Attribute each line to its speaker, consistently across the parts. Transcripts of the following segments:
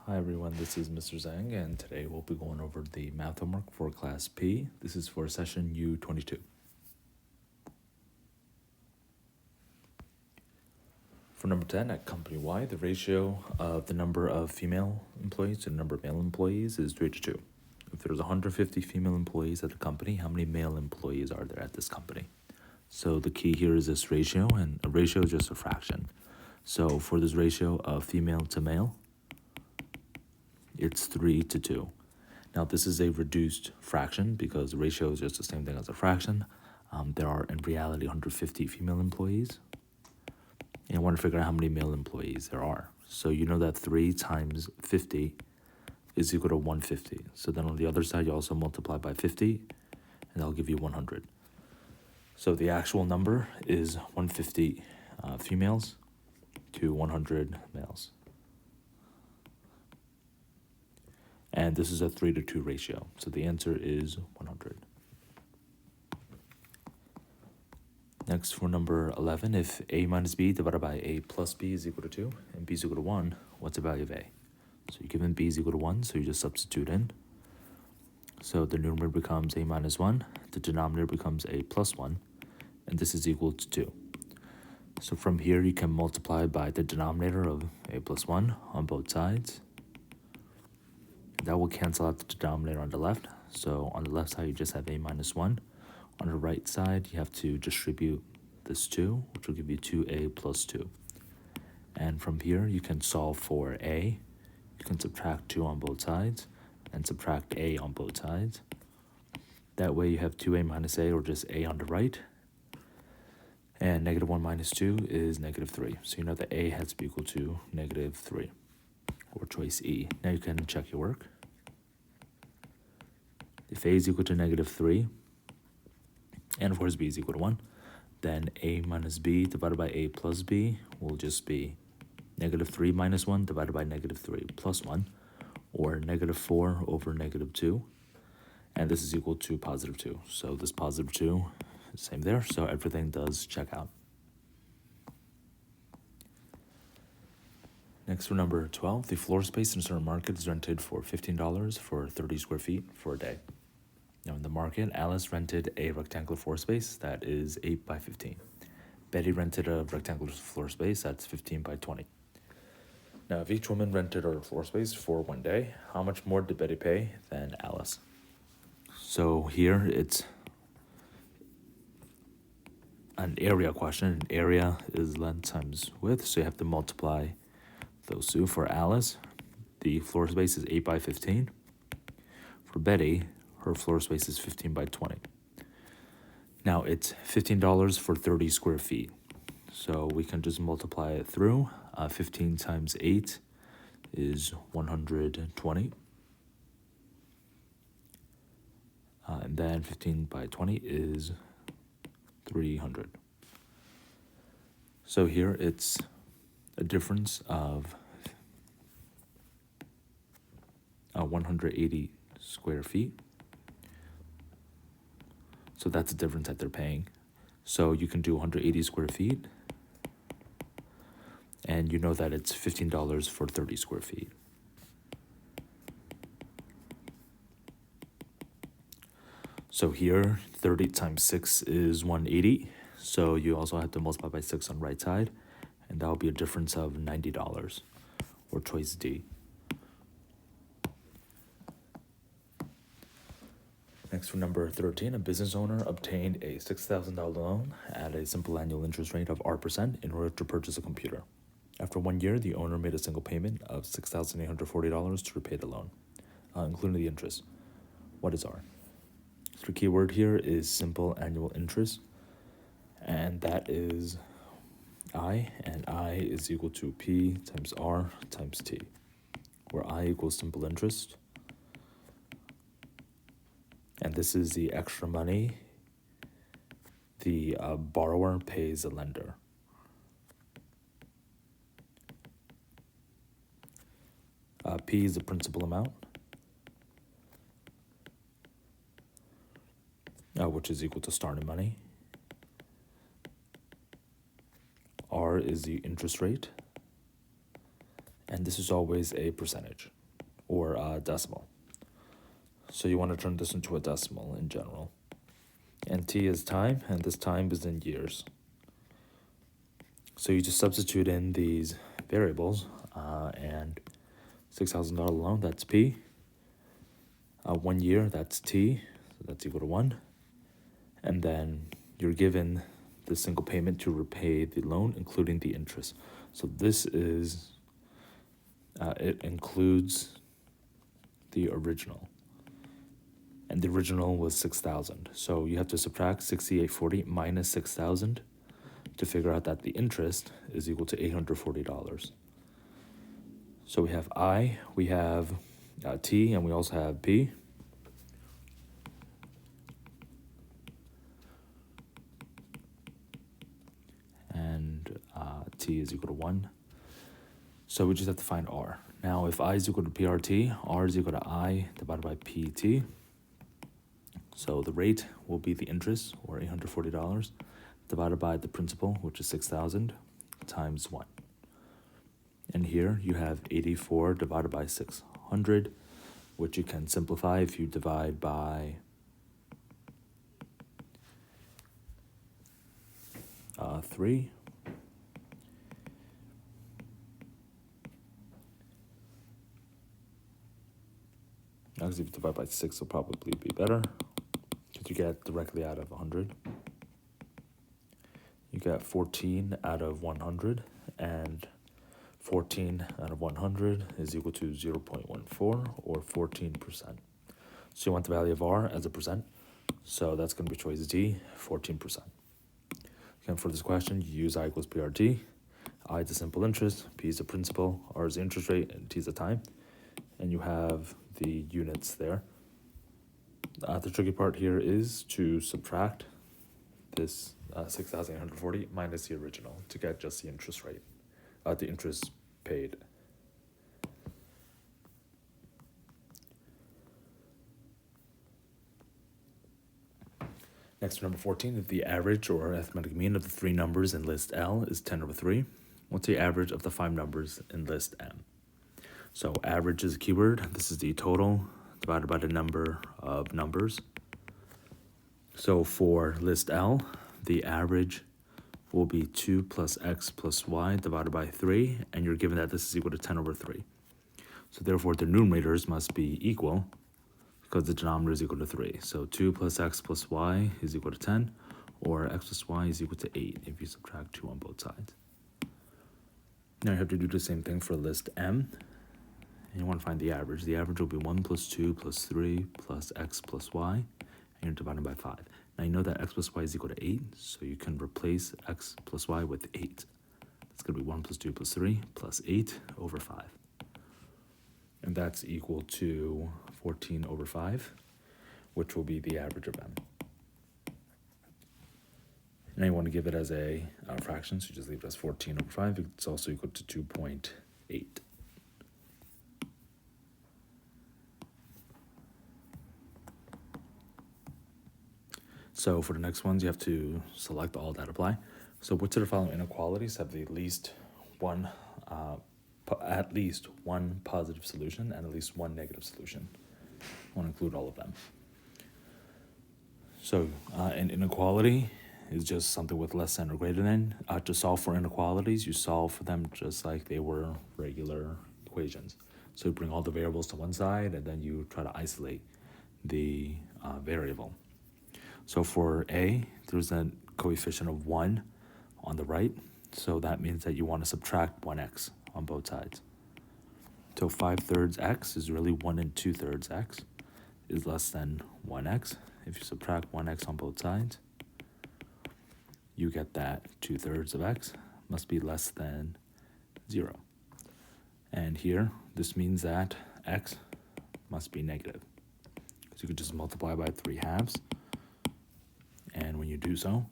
Speaker 1: Hi everyone, this is Mr. Zhang, and today we'll be going over the math homework for Class P. This is for session U22. For number 10, at company Y, the ratio of the number of female employees to the number of male employees is 3 to 2. If there's 150 female employees at the company, how many male employees are there at this company? So the key here is this ratio, and a ratio is just a fraction. So for this ratio of female to male, it's 3 to 2. Now, this is a reduced fraction because the ratio is just the same thing as a fraction. There are, in reality, 150 female employees. And I want to figure out how many male employees there are. So you know that 3 times 50 is equal to 150. So then on the other side, you also multiply by 50, and that'll give you 100. So the actual number is 150 females to 100 males. And this is a 3 to 2 ratio. So the answer is 100. Next, for number 11, if a minus b divided by a plus b is equal to 2 and b is equal to 1, what's the value of a? So you're given b is equal to 1, so you just substitute in. So the numerator becomes a minus 1, the denominator becomes a plus 1, and this is equal to 2. So from here, you can multiply by the denominator of a plus 1 on both sides. That will cancel out the denominator on the left. So on the left side, you just have a minus 1. On the right side, you have to distribute this 2, which will give you 2a plus 2. And from here, you can solve for a. You can subtract 2 on both sides and subtract a on both sides. That way, you have 2a minus a, or just a on the right. And negative 1 minus 2 is negative 3. So you know that a has to be equal to negative 3. Or choice E. Now you can check your work. If a is equal to negative 3, and of course b is equal to 1, then a minus b divided by a plus b will just be negative 3 minus 1 divided by negative 3 plus 1, or negative 4 over negative 2, and this is equal to positive 2. So this positive 2 is same there, so everything does check out. Next, for number 12, the floor space in a certain market is rented for $15 for 30 square feet for a day. Now, in the market, Alice rented a rectangular floor space that is 8 by 15. Betty rented a rectangular floor space that's 15 by 20. Now, if each woman rented her floor space for one day, how much more did Betty pay than Alice? So here, it's an area question. An area is length times width, so you have to multiply those two. For Alice, the floor space is 8 by 15. For Betty, her floor space is 15 by 20. Now, it's $15 for 30 square feet. So we can just multiply it through. 15 times 8 is 120. And then 15 by 20 is 300. So here it's a difference of 180 square feet. So that's the difference that they're paying. So you can do 180 square feet, and you know that it's $15 for 30 square feet. So here, 30 times 6 is 180. So you also have to multiply by 6 on the right side, and that will be a difference of $90, or choice D. Next, for number 13, a business owner obtained a $6,000 loan at a simple annual interest rate of R% in order to purchase a computer. After 1 year, the owner made a single payment of $6,840 to repay the loan, including the interest. What is R? So the key word here is simple annual interest, and that is I, and I is equal to P times R times T, where I equals simple interest, and this is the extra money the borrower pays the lender. P is the principal amount, which is equal to starting money. R is the interest rate, And this is always a percentage or a decimal. So you want to turn this into a decimal in general. And t is time, and this time is in years. So you just substitute in these variables, and $6,000 loan, that's P. 1 year, that's T, so that's equal to 1. And then you're given the single payment to repay the loan, including the interest. So this is, it includes the original. And the original was 6,000. So you have to subtract 6,840 minus 6,000 to figure out that the interest is equal to $840. So we have I, we have T, and we also have P. And T is equal to 1. So we just have to find R. Now, if I is equal to PRT, R is equal to I divided by PT. So the rate will be the interest, or $840, divided by the principal, which is 6,000, times 1. And here you have 84 divided by 600, which you can simplify if you divide by 3. Actually, if you divide by 6, it'll probably be better, because you get directly out of 100. You get 14 out of 100, and 14 out of 100 is equal to 0.14, or 14%. So you want the value of R as a percent, so that's going to be choice D, 14%. Again, for this question, you use I equals PRT. I is the simple interest, P is the principal, R is the interest rate, and T is the time. And you have the units there. The tricky part here is to subtract this 6,840 minus the original to get just the interest rate, the interest paid. Next, number 14, if the average or arithmetic mean of the 3 numbers in list L is 10 over 3, what's the average of the 5 numbers in list M? So average is a keyword. This is the total divided by the number of numbers. So for list L, the average will be 2 plus x plus y divided by 3, and you're given that this is equal to 10 over 3. So therefore, the numerators must be equal, because the denominator is equal to 3. So 2 plus x plus y is equal to 10, or x plus y is equal to 8 if you subtract 2 on both sides. Now you have to do the same thing for list M. And you want to find the average. The average will be 1 plus 2 plus 3 plus x plus y, and you're dividing by 5. Now you know that x plus y is equal to 8, so you can replace x plus y with 8. It's going to be 1 plus 2 plus 3 plus 8 over 5. And that's equal to 14 over 5, which will be the average of M. Now you want to give it as a fraction, so you just leave it as 14 over 5. It's also equal to 2.8. So for the next ones, you have to select all that apply. So which of the following inequalities have at least one positive solution and at least one negative solution? I want to include all of them. So an inequality is just something with less than or greater than. To solve for inequalities, you solve for them just like they were regular equations. So you bring all the variables to one side, and then you try to isolate the variable. So for A, there's a coefficient of 1 on the right, so that means that you want to subtract 1x on both sides. So 5/3 x is really 1 2/3 x is less than 1x. If you subtract 1x on both sides, you get that 2/3 of x must be less than 0. And here, this means that x must be negative. So you could just multiply by 3/2. And when you do so,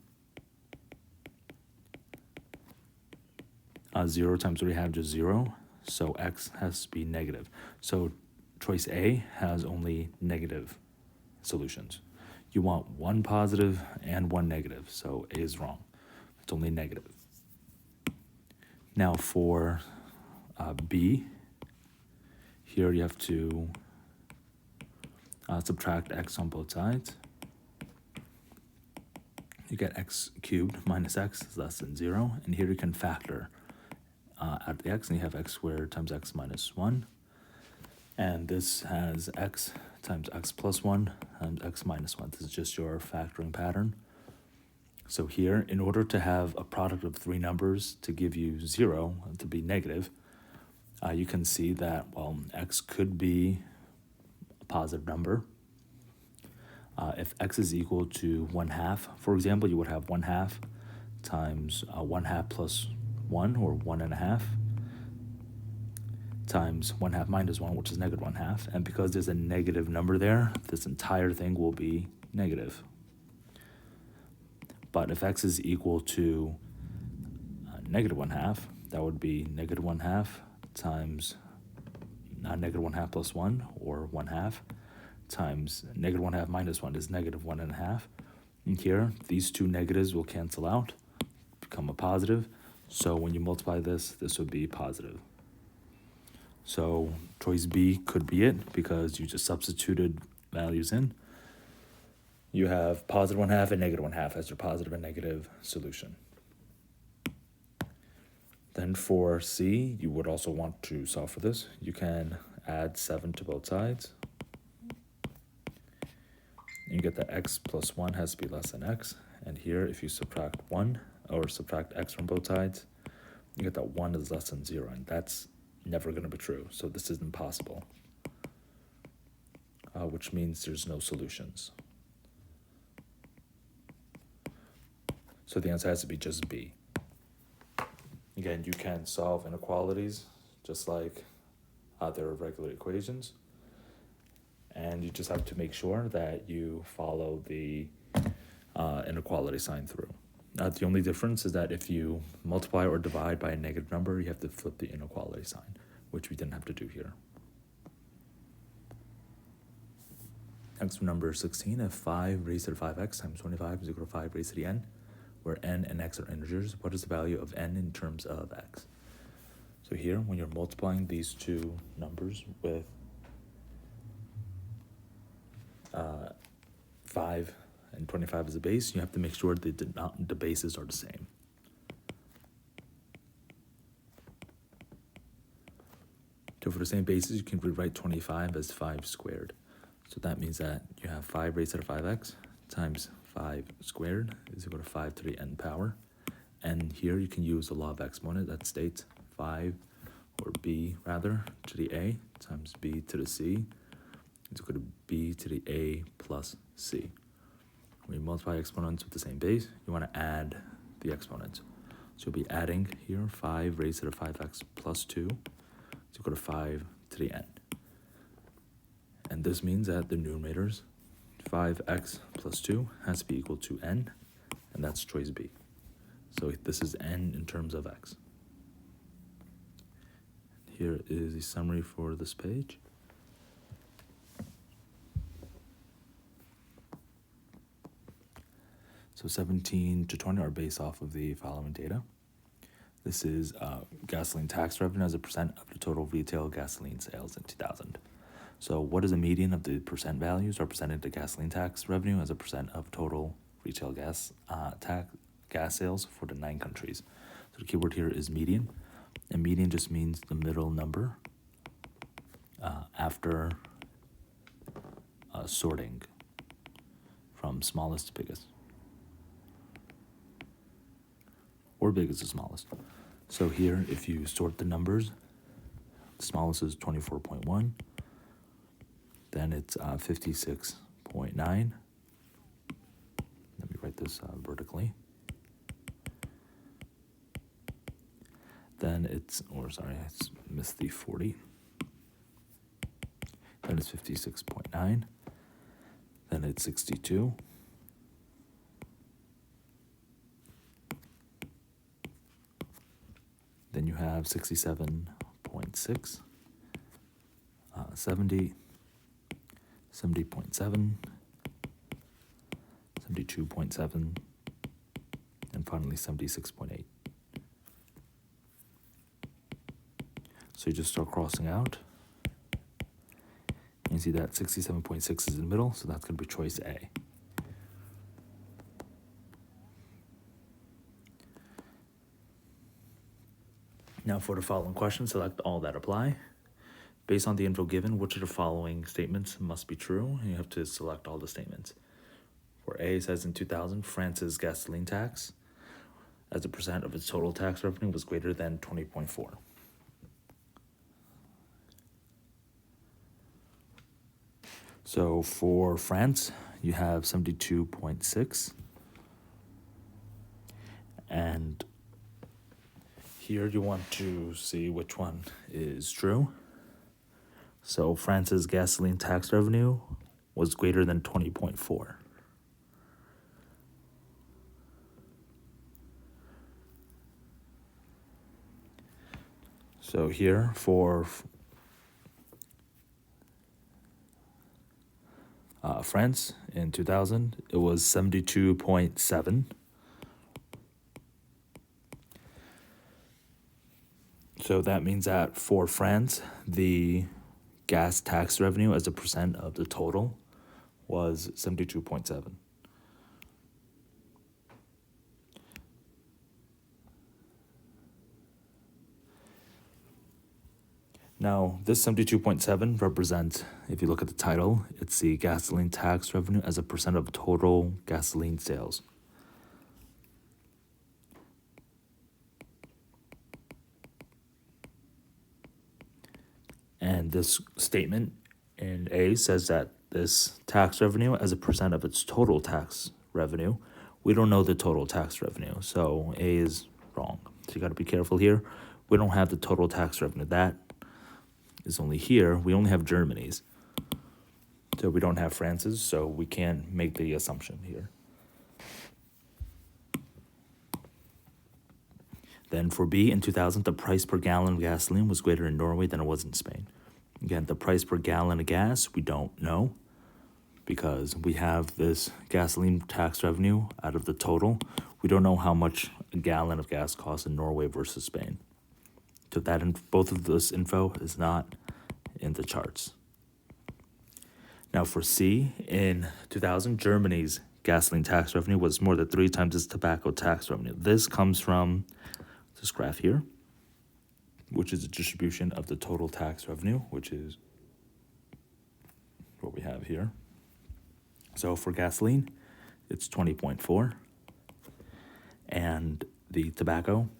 Speaker 1: 0 times 3/2 is 0, so x has to be negative. So choice A has only negative solutions. You want one positive and one negative, so A is wrong. It's only negative. Now for B, here you have to subtract x on both sides. You get x cubed minus x is less than 0. And here you can factor out the x, and you have x squared times x minus 1. And this has x times x plus 1 times x minus 1. This is just your factoring pattern. So here, in order to have a product of three numbers to give you 0, to be negative, you can see that, well, x could be a positive number. If x is equal to 1/2, for example, you would have 1/2 times 1/2 plus 1, or 1.5, times 1/2 minus 1, which is negative 1/2. And because there's a negative number there, this entire thing will be negative. But if x is equal to negative 1/2, that would be negative 1/2 times negative 1/2 plus 1, or 1/2, times negative 1/2 minus 1 is negative 1.5. And here, these two negatives will cancel out, become a positive. So when you multiply this, this would be positive. So choice B could be it, because you just substituted values in. You have positive 1/2 and negative 1/2 as your positive and negative solution. Then for C, you would also want to solve for this. You can add 7 to both sides. You get that x plus 1 has to be less than x. And here, if you subtract 1, or subtract x from both sides, you get that 1 is less than 0. And that's never going to be true. So this is impossible, which means there's no solutions. So the answer has to be just B. Again, you can solve inequalities just like other regular equations. And you just have to make sure that you follow the inequality sign through. The only difference is that if you multiply or divide by a negative number, you have to flip the inequality sign, which we didn't have to do here. Next, for number 16, if 5 raised to the 5x times 25 is equal to 5 raised to the n, where n and x are integers, what is the value of n in terms of x? So here, when you're multiplying these two numbers with 5 and 25 as a base, you have to make sure that the bases are the same. So for the same basis, you can rewrite 25 as 5 squared. So that means that you have 5 raised to the 5x times 5 squared is equal to 5 to the n power. And here you can use the law of exponent that states 5, or b rather, to the a times b to the c is equal to b to the a plus c. When you multiply exponents with the same base, you want to add the exponents. So you'll be adding here 5 raised to the 5x plus 2 is equal to 5 to the n. And this means that the numerators, 5x plus 2, has to be equal to n, and that's choice B. So this is n in terms of x. Here is a summary for this page. So 17 to 20 are based off of the following data. This is gasoline tax revenue as a percent of the total retail gasoline sales in 2000. So what is the median of the percent values representing the gasoline tax revenue as a percent of total retail gas sales for the 9 countries? So the keyword here is median. And median just means the middle number after sorting from smallest to biggest, or biggest to smallest. So here, if you sort the numbers, the smallest is 24.1, then it's 56.9. Let me write this vertically. Then it's, I missed the 40. Then it's 56.9. Then it's 62. Then you have 67.6, 70, 70.7, 72.7, and finally 76.8. So you just start crossing out, You see that 67.6 is in the middle, so that's going to be choice A. Now for the following question, select all that apply. Based on the info given, which of the following statements must be true? And you have to select all the statements. For A, it says in 2000, France's gasoline tax as a percent of its total tax revenue was greater than 20.4. So for France, you have 72.6. And here you want to see which one is true. So France's gasoline tax revenue was greater than 20.4. So here for France in 2000, it was 72.7. So that means that for France, the gas tax revenue as a percent of the total was 72.7. Now, this 72.7 represents, if you look at the title, it's the gasoline tax revenue as a percent of total gasoline sales. And this statement in A says that this tax revenue as a percent of its total tax revenue, we don't know the total tax revenue, so A is wrong. So you got to be careful here. We don't have the total tax revenue. That is only here. We only have Germany's. So we don't have France's, so we can't make the assumption here. Then for B, in 2000, the price per gallon of gasoline was greater in Norway than it was in Spain. Again, the price per gallon of gas, we don't know because we have this gasoline tax revenue out of the total. We don't know how much a gallon of gas costs in Norway versus Spain. So that both of this info is not in the charts. Now for C, in 2000, Germany's gasoline tax revenue was more than 3 times its tobacco tax revenue. This comes from this graph here, which is a distribution of the total tax revenue, which is what we have here. So for gasoline, it's 20.4, and the tobacco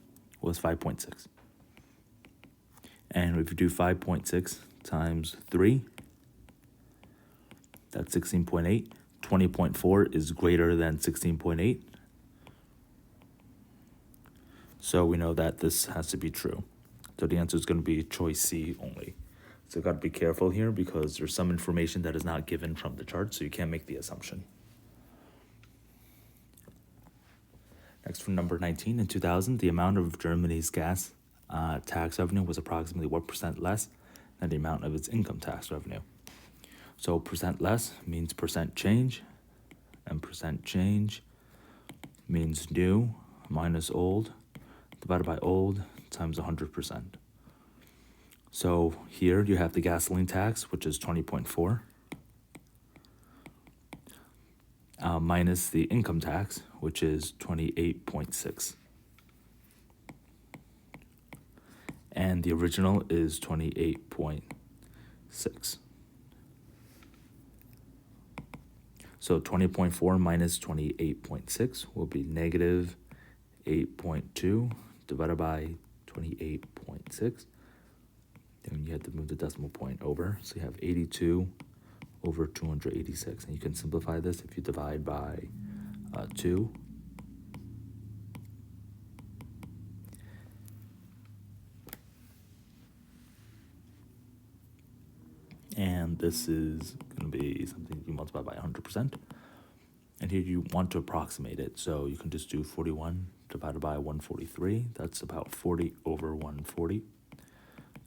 Speaker 1: was 5.6. And if you do 5.6 times 3, that's 16.8. 20.4 is greater than 16.8. So we know that this has to be true. So the answer is going to be choice C only. So got to be careful here because there's some information that is not given from the chart, so you can't make the assumption. Next, for number 19, in 2000, the amount of Germany's gas tax revenue was approximately 1% less than the amount of its income tax revenue. So percent less means percent change, and percent change means new minus old divided by old times 100%. So here you have the gasoline tax, which is 20.4, minus the income tax, which is 28.6. And the original is 28.6. So 20.4 minus 28.6 will be negative 8.2 divided by 28.6. Then you have to move the decimal point over. So you have 82 over 286. And you can simplify this if you divide by 2. And this is going to be something you multiply by 100%. And here you want to approximate it. So you can just do 41 divided by 143. That's about 40 over 140.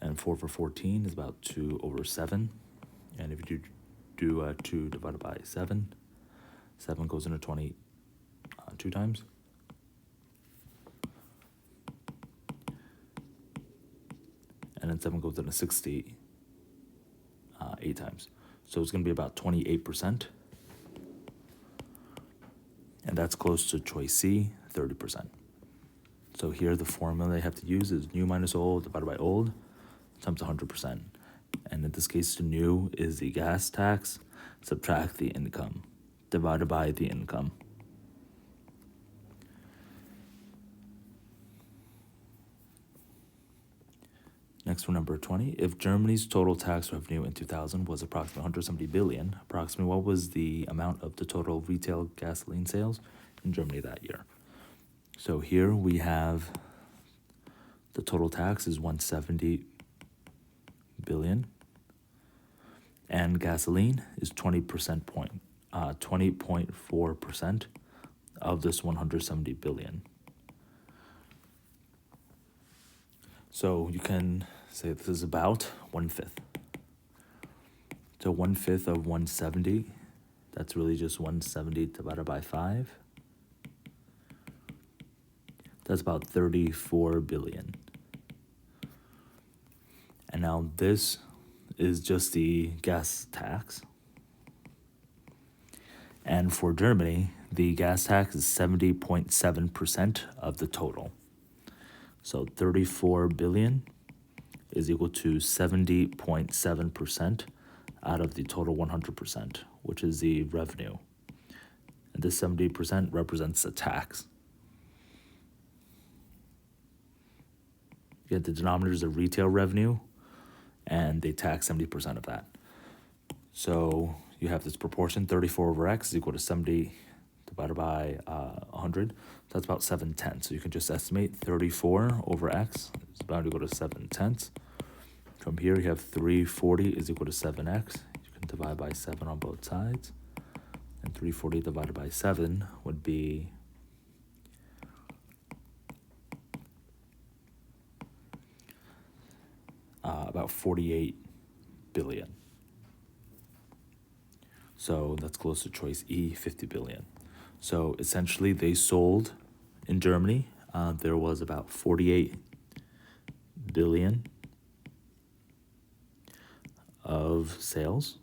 Speaker 1: And 4 over 14 is about 2 over 7. And if you do 2 divided by 7, 7 goes into 20 2 times. And then 7 goes into 60 8 times. So it's going to be about 28%. And that's close to choice C, 30%. So here the formula you have to use is new minus old divided by old times 100%. And in this case, the new is the gas tax, subtract the income, divided by the income. Next for number 20, if Germany's total tax revenue in 2000 was approximately 170 billion, approximately what was the amount of the total retail gasoline sales in Germany that year? So here we have the total tax is 170 billion, and gasoline is 20.4% of this 170 billion. So you can say this is about 1/5. So 1/5 of 170, that's really just 170 divided by 5. That's about 34 billion. And now this is just the gas tax. And for Germany, the gas tax is 70.7% of the total. So 34 billion is equal to 70.7% out of the total 100%, which is the revenue. And this 70% represents the tax. You get the denominator is the retail revenue, and they tax 70% of that. So you have this proportion, 34 over x is equal to 70 divided by 100. So that's about 7/10. So you can just estimate 34 over x is about to go to 7/10. From here, you have 340 is equal to 7x. You can divide by 7 on both sides. And 340 divided by 7 would be about 48 billion. So that's close to choice E, 50 billion. So essentially they sold in Germany, there was about 48 billion of sales.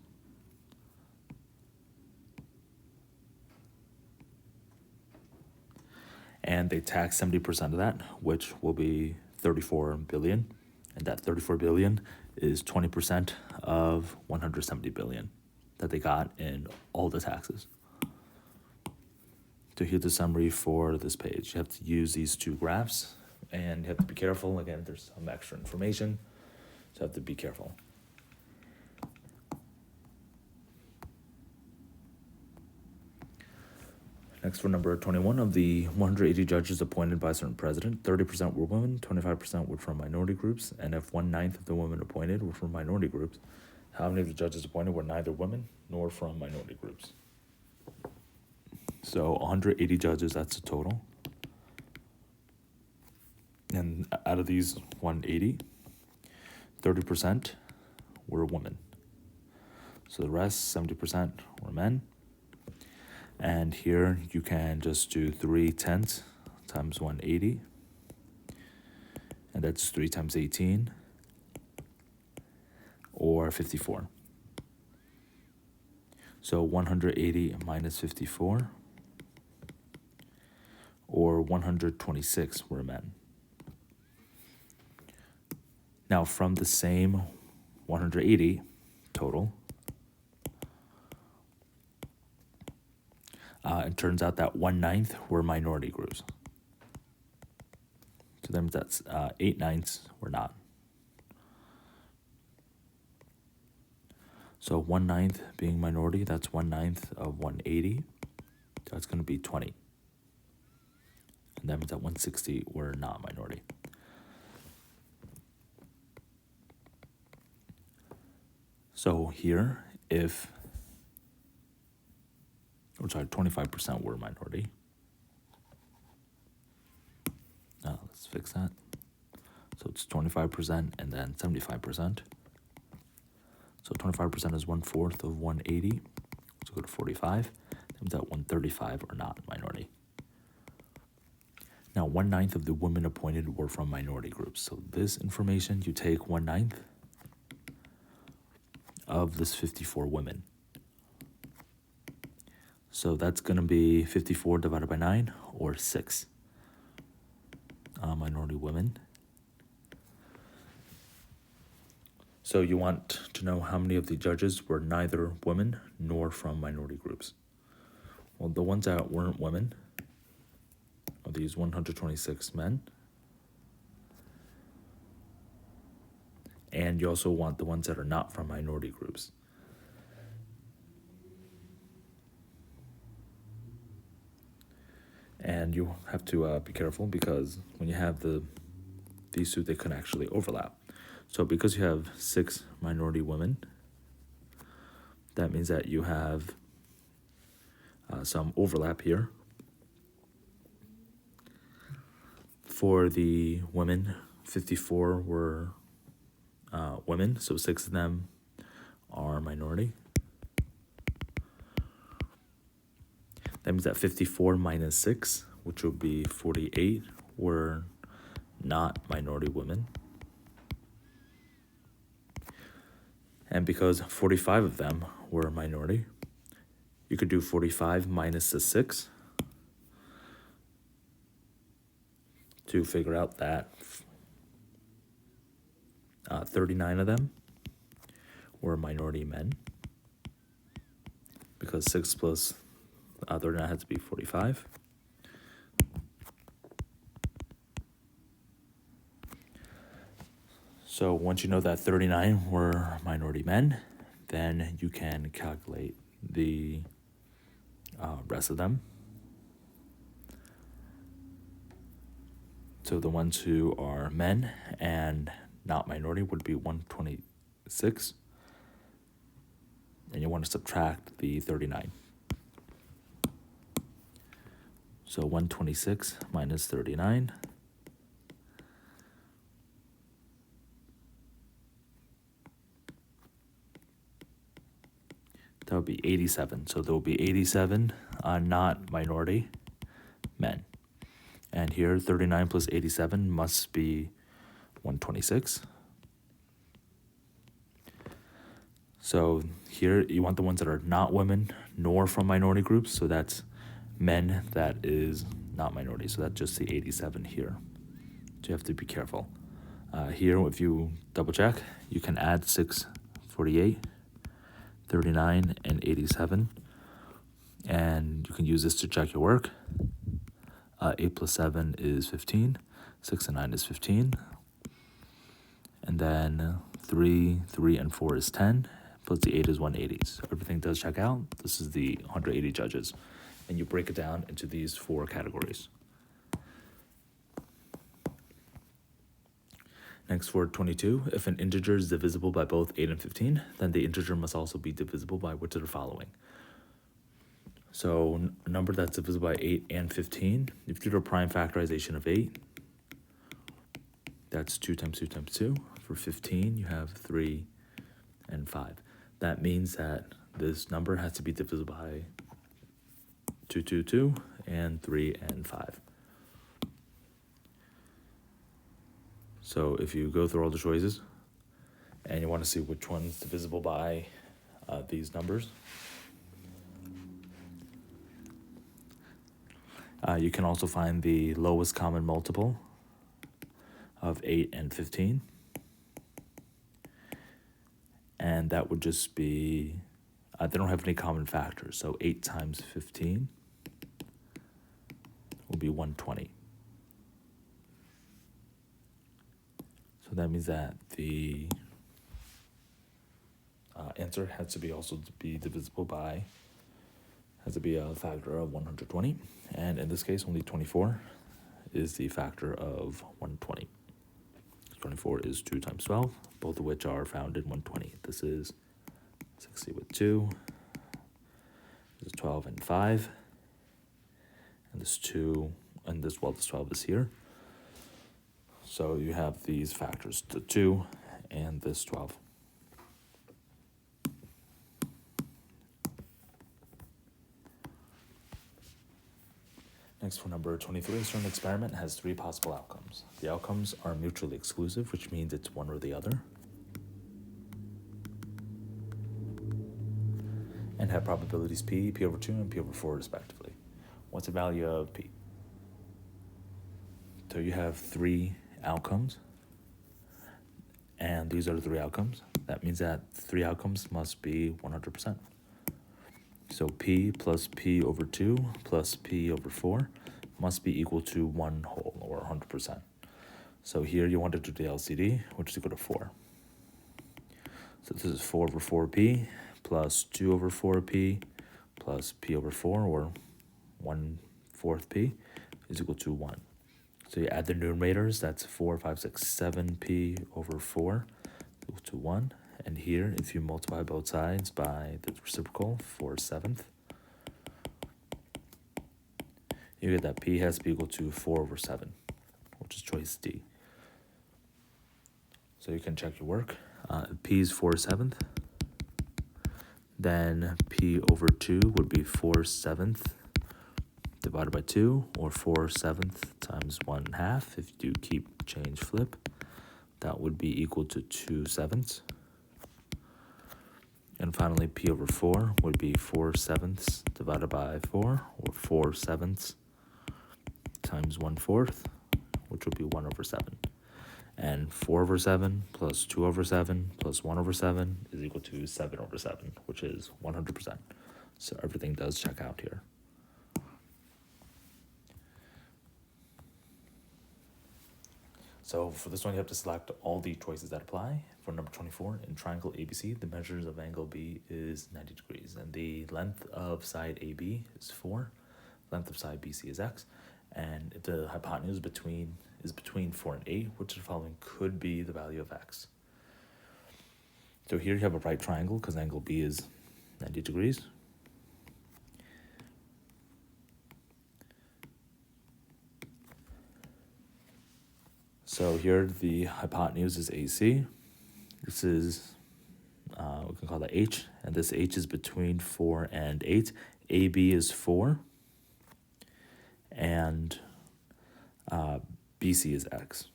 Speaker 1: And they tax 70% of that, which will be 34 billion. And that 34 billion is 20% of 170 billion that they got in all the taxes. To hear the summary for this page, you have to use these two graphs, and you have to be careful. Again, there's some extra information, so you have to be careful. Next, for number 21, of the 180 judges appointed by a certain president, 30% were women, 25% were from minority groups, and if 1/9 of the women appointed were from minority groups, how many of the judges appointed were neither women nor from minority groups? So 180 judges, that's the total. And out of these 180, 30% were women. So the rest, 70%, were men. And here you can just do 3/10 times 180. And that's 3 times 18, or 54. So 180 minus 54, or 126 were men. Now from the same 180 total, it turns out that 1/9 were minority groups. So then that's 8/9 were not. So 1/9 being minority, that's 1/9 of 180. That's going to be 20. And that means that 160 were not minority. So here, if 25% were minority. Let's fix that. So it's 25% and then 75%. So 25% is 1/4 of 180. So go to 45. That means that 135 are not minority. Now 1/9 of the women appointed were from minority groups. So this information, you take 1/9 of this 54 women. So that's going to be 54 divided by 9, or 6 minority women. So you want to know how many of the judges were neither women nor from minority groups. Well, the ones that weren't women are these 126 men. And you also want the ones that are not from minority groups. And you have to be careful, because when you have these two, they can actually overlap. So because you have 6 minority women, that means that you have some overlap here. For the women, 54 were women, so 6 of them are minority. That means that 54 minus 6, which would be 48, were not minority women. And because 45 of them were minority, you could do 45 minus the 6 to figure out that 39 of them were minority men, because 6 plus 39 has to be 45. So once you know that 39 were minority men, then you can calculate the rest of them. So the ones who are men and not minority would be 126. And you want to subtract the 39. So 126 minus 39. That would be 87. So there will be 87 not minority men. And here, 39 plus 87 must be 126. So here, you want the ones that are not women nor from minority groups. So that's men that is not minority. So that's just the 87 here. So you have to be careful. Here, if you double check, you can add 6, 48, 39, and 87. And you can use this to check your work. 8 plus 7 is 15. 6 and 9 is 15. And then 3, and 4 is 10. Plus the 8 is 180. So everything does check out. This is the 180 judges. And you break it down into these 4 categories. Next, for 22, if an integer is divisible by both 8 and 15, then the integer must also be divisible by which of the following. So a number that's divisible by 8 and 15, if you do a prime factorization of 8, that's 2 times 2 times 2. For 15, you have 3 and 5. That means that this number has to be divisible by 2, 2, 2, and 3 and 5. So if you go through all the choices and you want to see which one's divisible by these numbers, you can also find the lowest common multiple of 8 and 15. And that would just be, they don't have any common factors. So 8 times 15 will be 120. So that means that the answer has to be also to be divisible by, has to be a factor of 120. And in this case, only 24 is the factor of 120. 24 is 2 times 12, both of which are found in 120. This is 60 with 2. This is 12 and 5. And this 2, and this 12 is here. So you have these factors, the 2 and this 12. Next, for number 23, a certain experiment has 3 possible outcomes. The outcomes are mutually exclusive, which means it's one or the other. and have probabilities p, p over 2, and p over 4 respectively. What's the value of p? So you have 3 outcomes, and these are the 3 outcomes. That means that 3 outcomes must be 100%. So p plus p over 2 plus p over 4 must be equal to 1 whole, or 100%. So here you want to do the LCD, which is equal to 4. So this is 4 over 4p plus 2 over 4p plus p over 4, or 1/4 p, is equal to 1. So you add the numerators, that's 4, 5, 6, 7p over 4 equal to 1. And here, if you multiply both sides by the reciprocal, 4/7, you get that p has to be equal to 4 over 7, which is choice D. So you can check your work. P is 4/7, then p over 2 would be 4/7 divided by 2, or 4/7 times 1/2. If you do keep change flip, that would be equal to 2/7. And finally, p over 4 would be 4/7 divided by 4, or 4/7 times 1/4, which would be 1 over 7. And 4 over 7 plus 2 over 7 plus 1 over 7 is equal to 7 over 7, which is 100%. So everything does check out here. So for this one, you have to select all the choices that apply. For number 24, in triangle ABC, the measures of angle B is 90 degrees, and the length of side AB is 4, length of side BC is x, and if the hypotenuse is between 4 and 8, which of the following could be the value of x? So here you have a right triangle, because angle B is 90 degrees. So here the hypotenuse is AC. This is, we can call that H, and this H is between 4 and 8. AB is 4, and BC is x.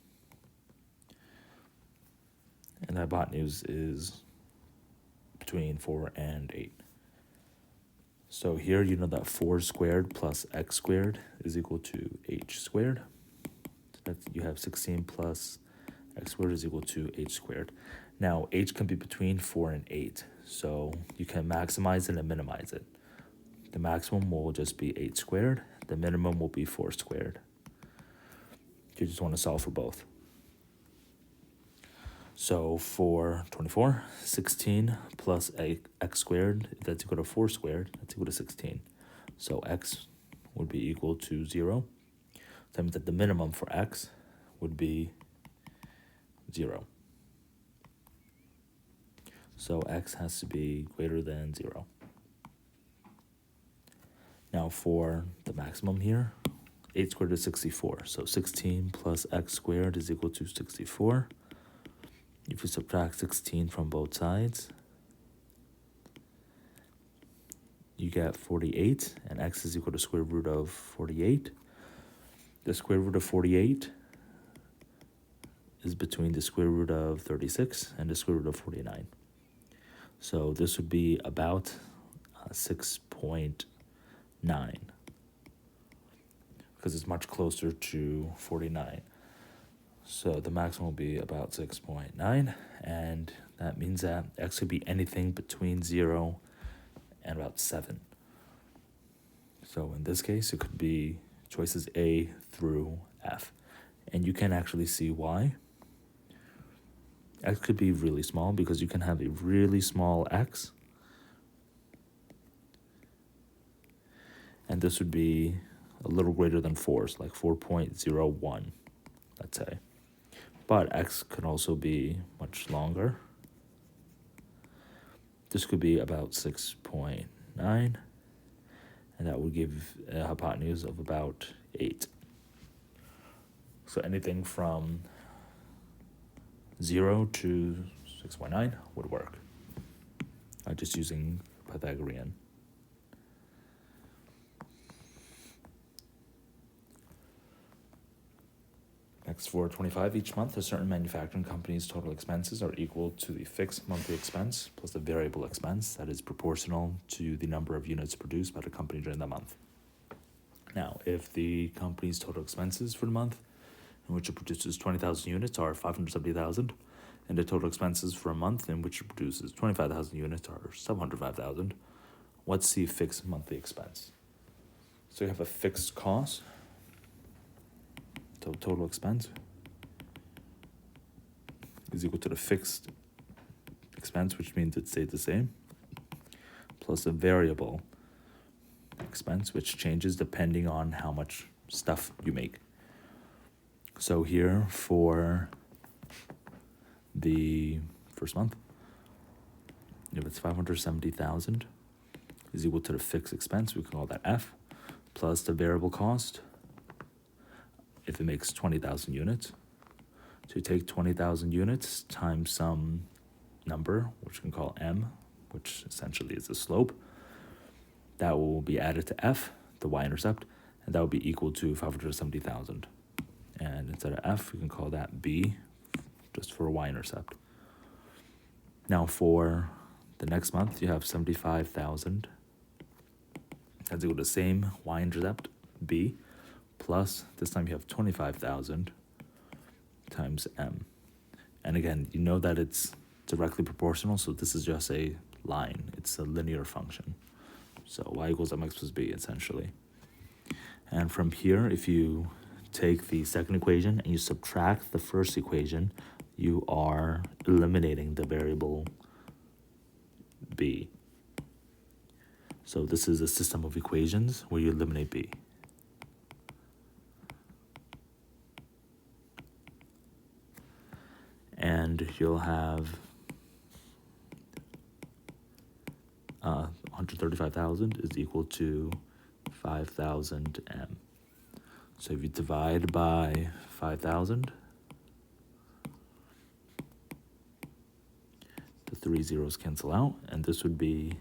Speaker 1: And the hypotenuse is between 4 and 8. So here you know that 4 squared plus x squared is equal to h squared. So you have 16 plus x squared is equal to h squared. Now, h can be between 4 and 8, so you can maximize it and minimize it. The maximum will just be 8 squared. The minimum will be 4 squared. You just want to solve for both. So for 24, 16 plus x squared, that's equal to 4 squared, that's equal to 16. So x would be equal to 0. That means that the minimum for x would be 0. So x has to be greater than 0. Now for the maximum here, 8 squared is 64. So 16 plus x squared is equal to 64. If you subtract 16 from both sides, you get 48, and x is equal to square root of 48. The square root of 48 is between the square root of 36 and the square root of 49. So this would be about 6.9, because it's much closer to 49. So the maximum will be about 6.9, and that means that x could be anything between 0 and about 7. So in this case, it could be choices A through F. And you can actually see why. X could be really small, because you can have a really small x, and this would be a little greater than 4, so like 4.01, let's say. But x could also be much longer. This could be about 6.9, and that would give a hypotenuse of about 8. So anything from 0 to 6.9 would work. Just using Pythagorean. Next, for 25, each month, a certain manufacturing company's total expenses are equal to the fixed monthly expense plus the variable expense that is proportional to the number of units produced by the company during that month. Now, if the company's total expenses for the month in which it produces 20,000 units are 570,000, and the total expenses for a month in which it produces 25,000 units are 705,000, what's the fixed monthly expense? So you have a fixed cost, so total expense is equal to the fixed expense, which means it stayed the same, plus a variable expense, which changes depending on how much stuff you make. So here for the first month, if it's 570,000 is equal to the fixed expense, we can call that F, plus the variable cost if it makes 20,000 units. So you take 20,000 units times some number, which we can call M, which essentially is the slope. That will be added to F, the y-intercept, and that will be equal to 570,000. And instead of F, we can call that B, just for y-intercept. Now for the next month, you have 75,000. That's equal to the same y-intercept, B, plus this time you have 25,000 times M. And again, you know that it's directly proportional, so this is just a line. It's a linear function. So y equals mx plus b, essentially. And from here, if you take the second equation and you subtract the first equation, you are eliminating the variable b. So this is a system of equations where you eliminate b. And you'll have 135,000 is equal to 5,000 M. So if you divide by 5,000, the 3 zeros cancel out, and this would be,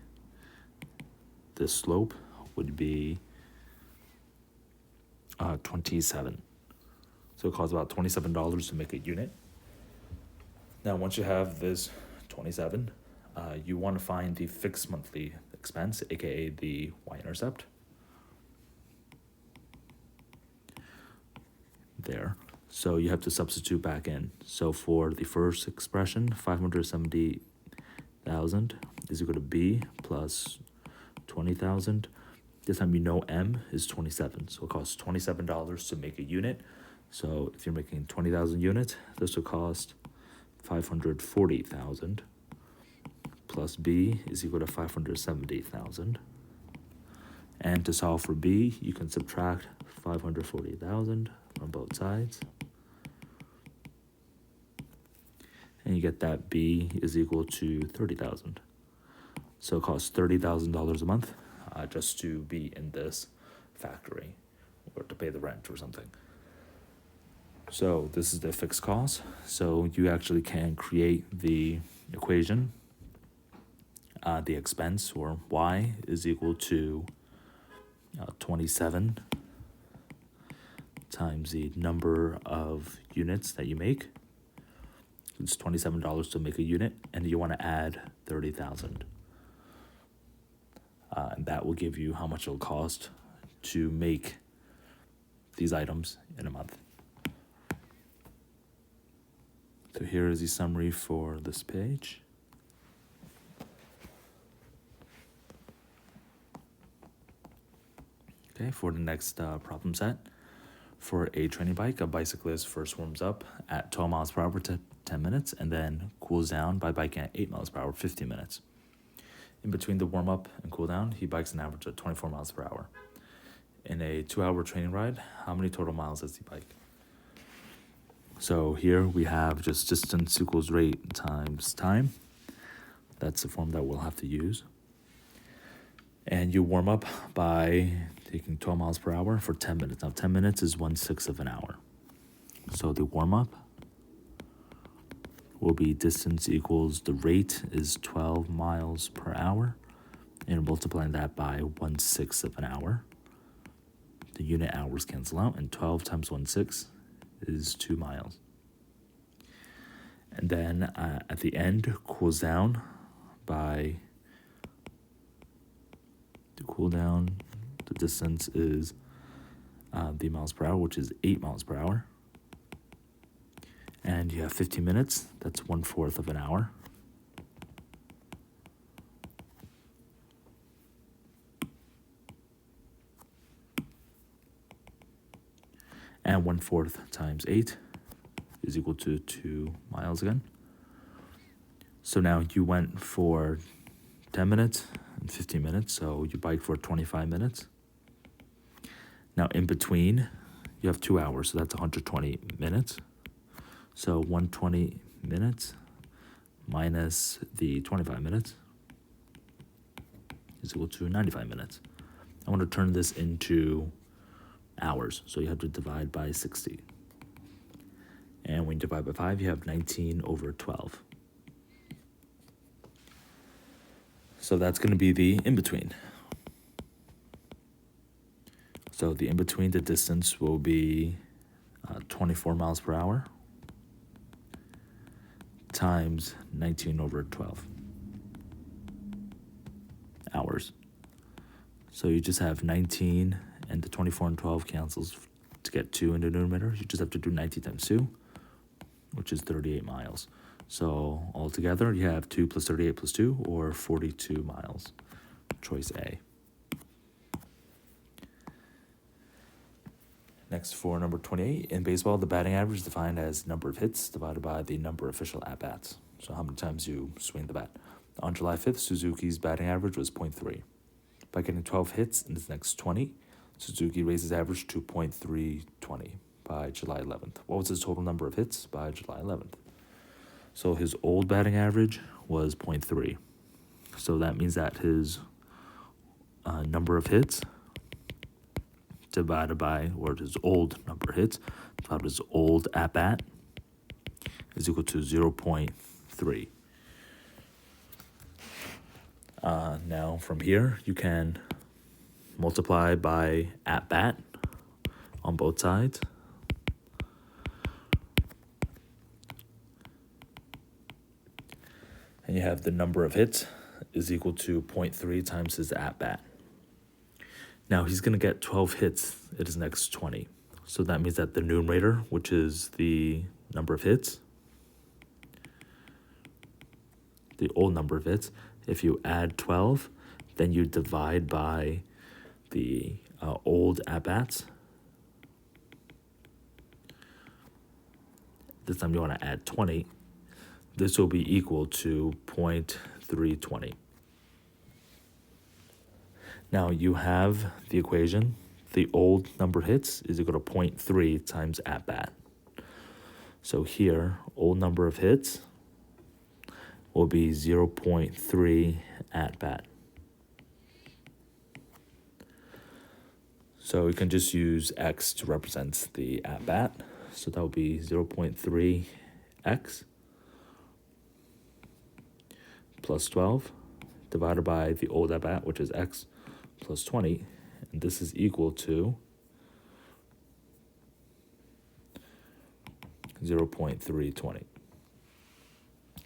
Speaker 1: this slope would be 27. So it costs about $27 to make a unit. Now, once you have this 27, you want to find the fixed monthly expense, aka the y-intercept. There. So you have to substitute back in. So for the first expression, 570,000 is equal to b plus 20,000. This time you know m is 27, so it costs $27 to make a unit. So if you're making 20,000 units, this will cost 540,000 plus b is equal to 570,000. And to solve for b, you can subtract 540,000 from both sides. And you get that b is equal to 30,000. So it costs $30,000 a month just to be in this factory or to pay the rent or something. So this is the fixed cost. So you actually can create the equation. The expense, or y, is equal to 27 times the number of units that you make. It's $27 to make a unit, and you want to add 30,000. And that will give you how much it'll cost to make these items in a month. So here is the summary for this page. Okay, for the next problem set, for a training bike, a bicyclist first warms up at 12 miles per hour for 10 minutes and then cools down by biking at 8 miles per hour for 15 minutes. In between the warm-up and cool down, he bikes an average of 24 miles per hour. In a 2-hour training ride, how many total miles does he bike? So here we have just distance equals rate times time. That's the form that we'll have to use. And you warm up by taking 12 miles per hour for 10 minutes. Now 10 minutes is 1/6 of an hour. So the warm up will be distance equals the rate is 12 miles per hour, and multiplying that by 1/6 of an hour. The unit hours cancel out, and 12 times 1/6 is 2 miles. And then at the end, cools down by, the distance is the miles per hour, which is 8 miles per hour. And you have 15 minutes, that's 1/4 of an hour. And 1/4 times 8 is equal to 2 miles again. So now you went for 10 minutes and 15 minutes, so you bike for 25 minutes. Now in between, you have 2 hours, so that's 120 minutes. So 120 minutes minus the 25 minutes is equal to 95 minutes. I want to turn this into hours, so you have to divide by 60. And when you divide by 5, you have 19/12. So that's going to be the in-between. So the in-between, the distance will be 24 miles per hour times 19/12 hours. So you just have 19 and the 24 and 12 cancels to get 2 in the numerator. You just have to do 19 times 2, which is 38 miles. So altogether, you have 2 plus 38 plus 2, or 42 miles. Choice A. Next, for number 28, in baseball, the batting average is defined as number of hits divided by the number of official at-bats. So how many times you swing the bat. On July 5th, Suzuki's batting average was .3. By getting 12 hits in his next 20, Suzuki raised his average to .320 by July 11th. What was his total number of hits by July 11th? So his old batting average was .3. So that means that his number of hits divided by, or his old number of hits divided by his old at-bat is equal to 0.3. Now from here, you can multiply by at-bat on both sides. And you have the number of hits is equal to 0.3 times his at-bat. Now he's going to get 12 hits at his next 20. So that means that the numerator, which is the number of hits, the old number of hits, if you add 12, then you divide by the old at-bats. This time you want to add 20. This will be equal to 0.320. Now you have the equation. The old number of hits is equal to 0.3 times at-bat. So here, old number of hits will be 0.3 at-bat. So we can just use x to represent the at-bat. So that will be 0.3x plus 12 divided by the old at-bat, which is x plus 20, and this is equal to 0.320.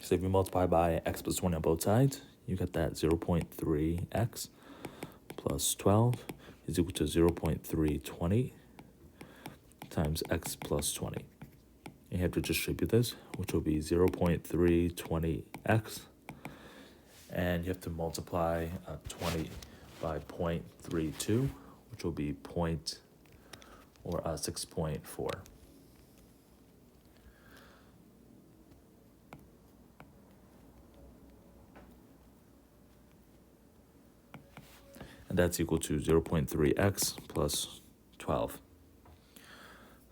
Speaker 1: So if you multiply by x plus 20 on both sides, you get that 0.3x plus 12 is equal to 0.320 times x plus 20. And you have to distribute this, which will be 0.320x, and you have to multiply 20 by 0.32, which will be 6.4. And that's equal to 0.3x plus 12.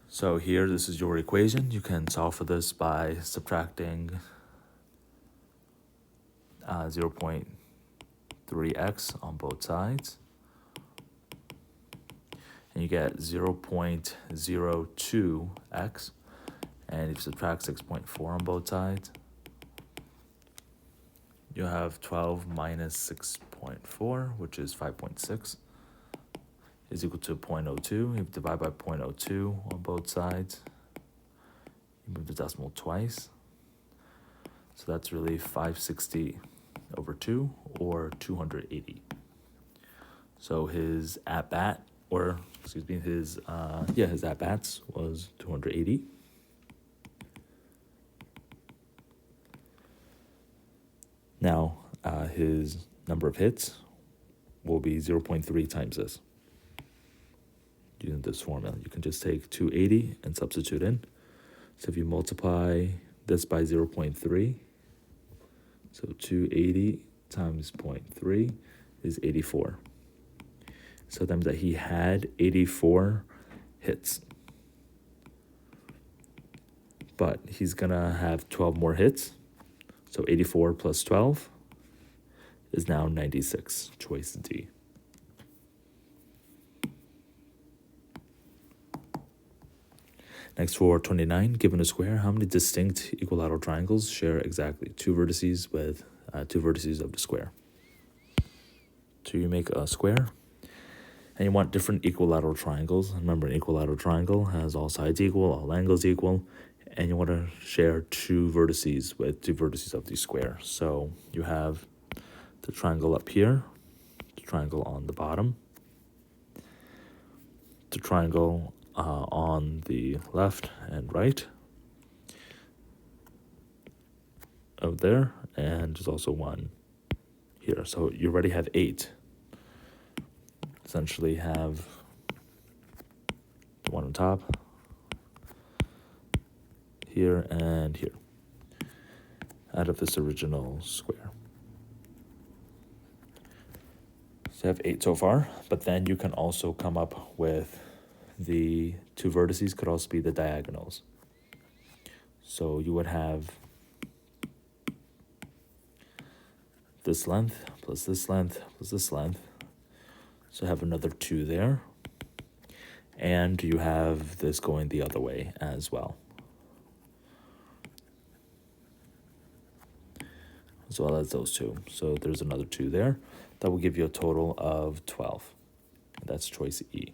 Speaker 1: So here, this is your equation. You can solve for this by subtracting 0.3x on both sides. And you get 0.02x. And if you subtract 6.4 on both sides, you have 12 minus 6.4, which is 5.6, is equal to 0.02. If you divide by 0.02 on both sides, You move the decimal twice. So that's really 560 over 2, or 280. So his at-bat, or excuse me, his at-bats was 280. Now, his number of hits will be 0.3 times this. Using this formula, you can just take 280 and substitute in. So if you multiply this by 0.3, so 280 times 0.3 is 84. So that means that he had 84 hits. But he's going to have 12 more hits. So 84 plus 12 is now 96. Choice D. Next, for 29, given a square, how many distinct equilateral triangles share exactly two vertices with two vertices of the square? So you make a square, and you want different equilateral triangles. Remember, an equilateral triangle has all sides equal, all angles equal, and you want to share two vertices with two vertices of the square. So you have the triangle up here, the triangle on the bottom, the triangle on the left and right of there, and there's also one here. So you already have 8. Essentially have the one on top, here, and here, out of this original square. So you have 8 so far, but then you can also come up with the two vertices could also be the diagonals. So you would have this length plus this length plus this length. So have another 2 there. And you have this going the other way as well. As well as those 2. So there's another 2 there. That will give you a total of 12. That's choice E.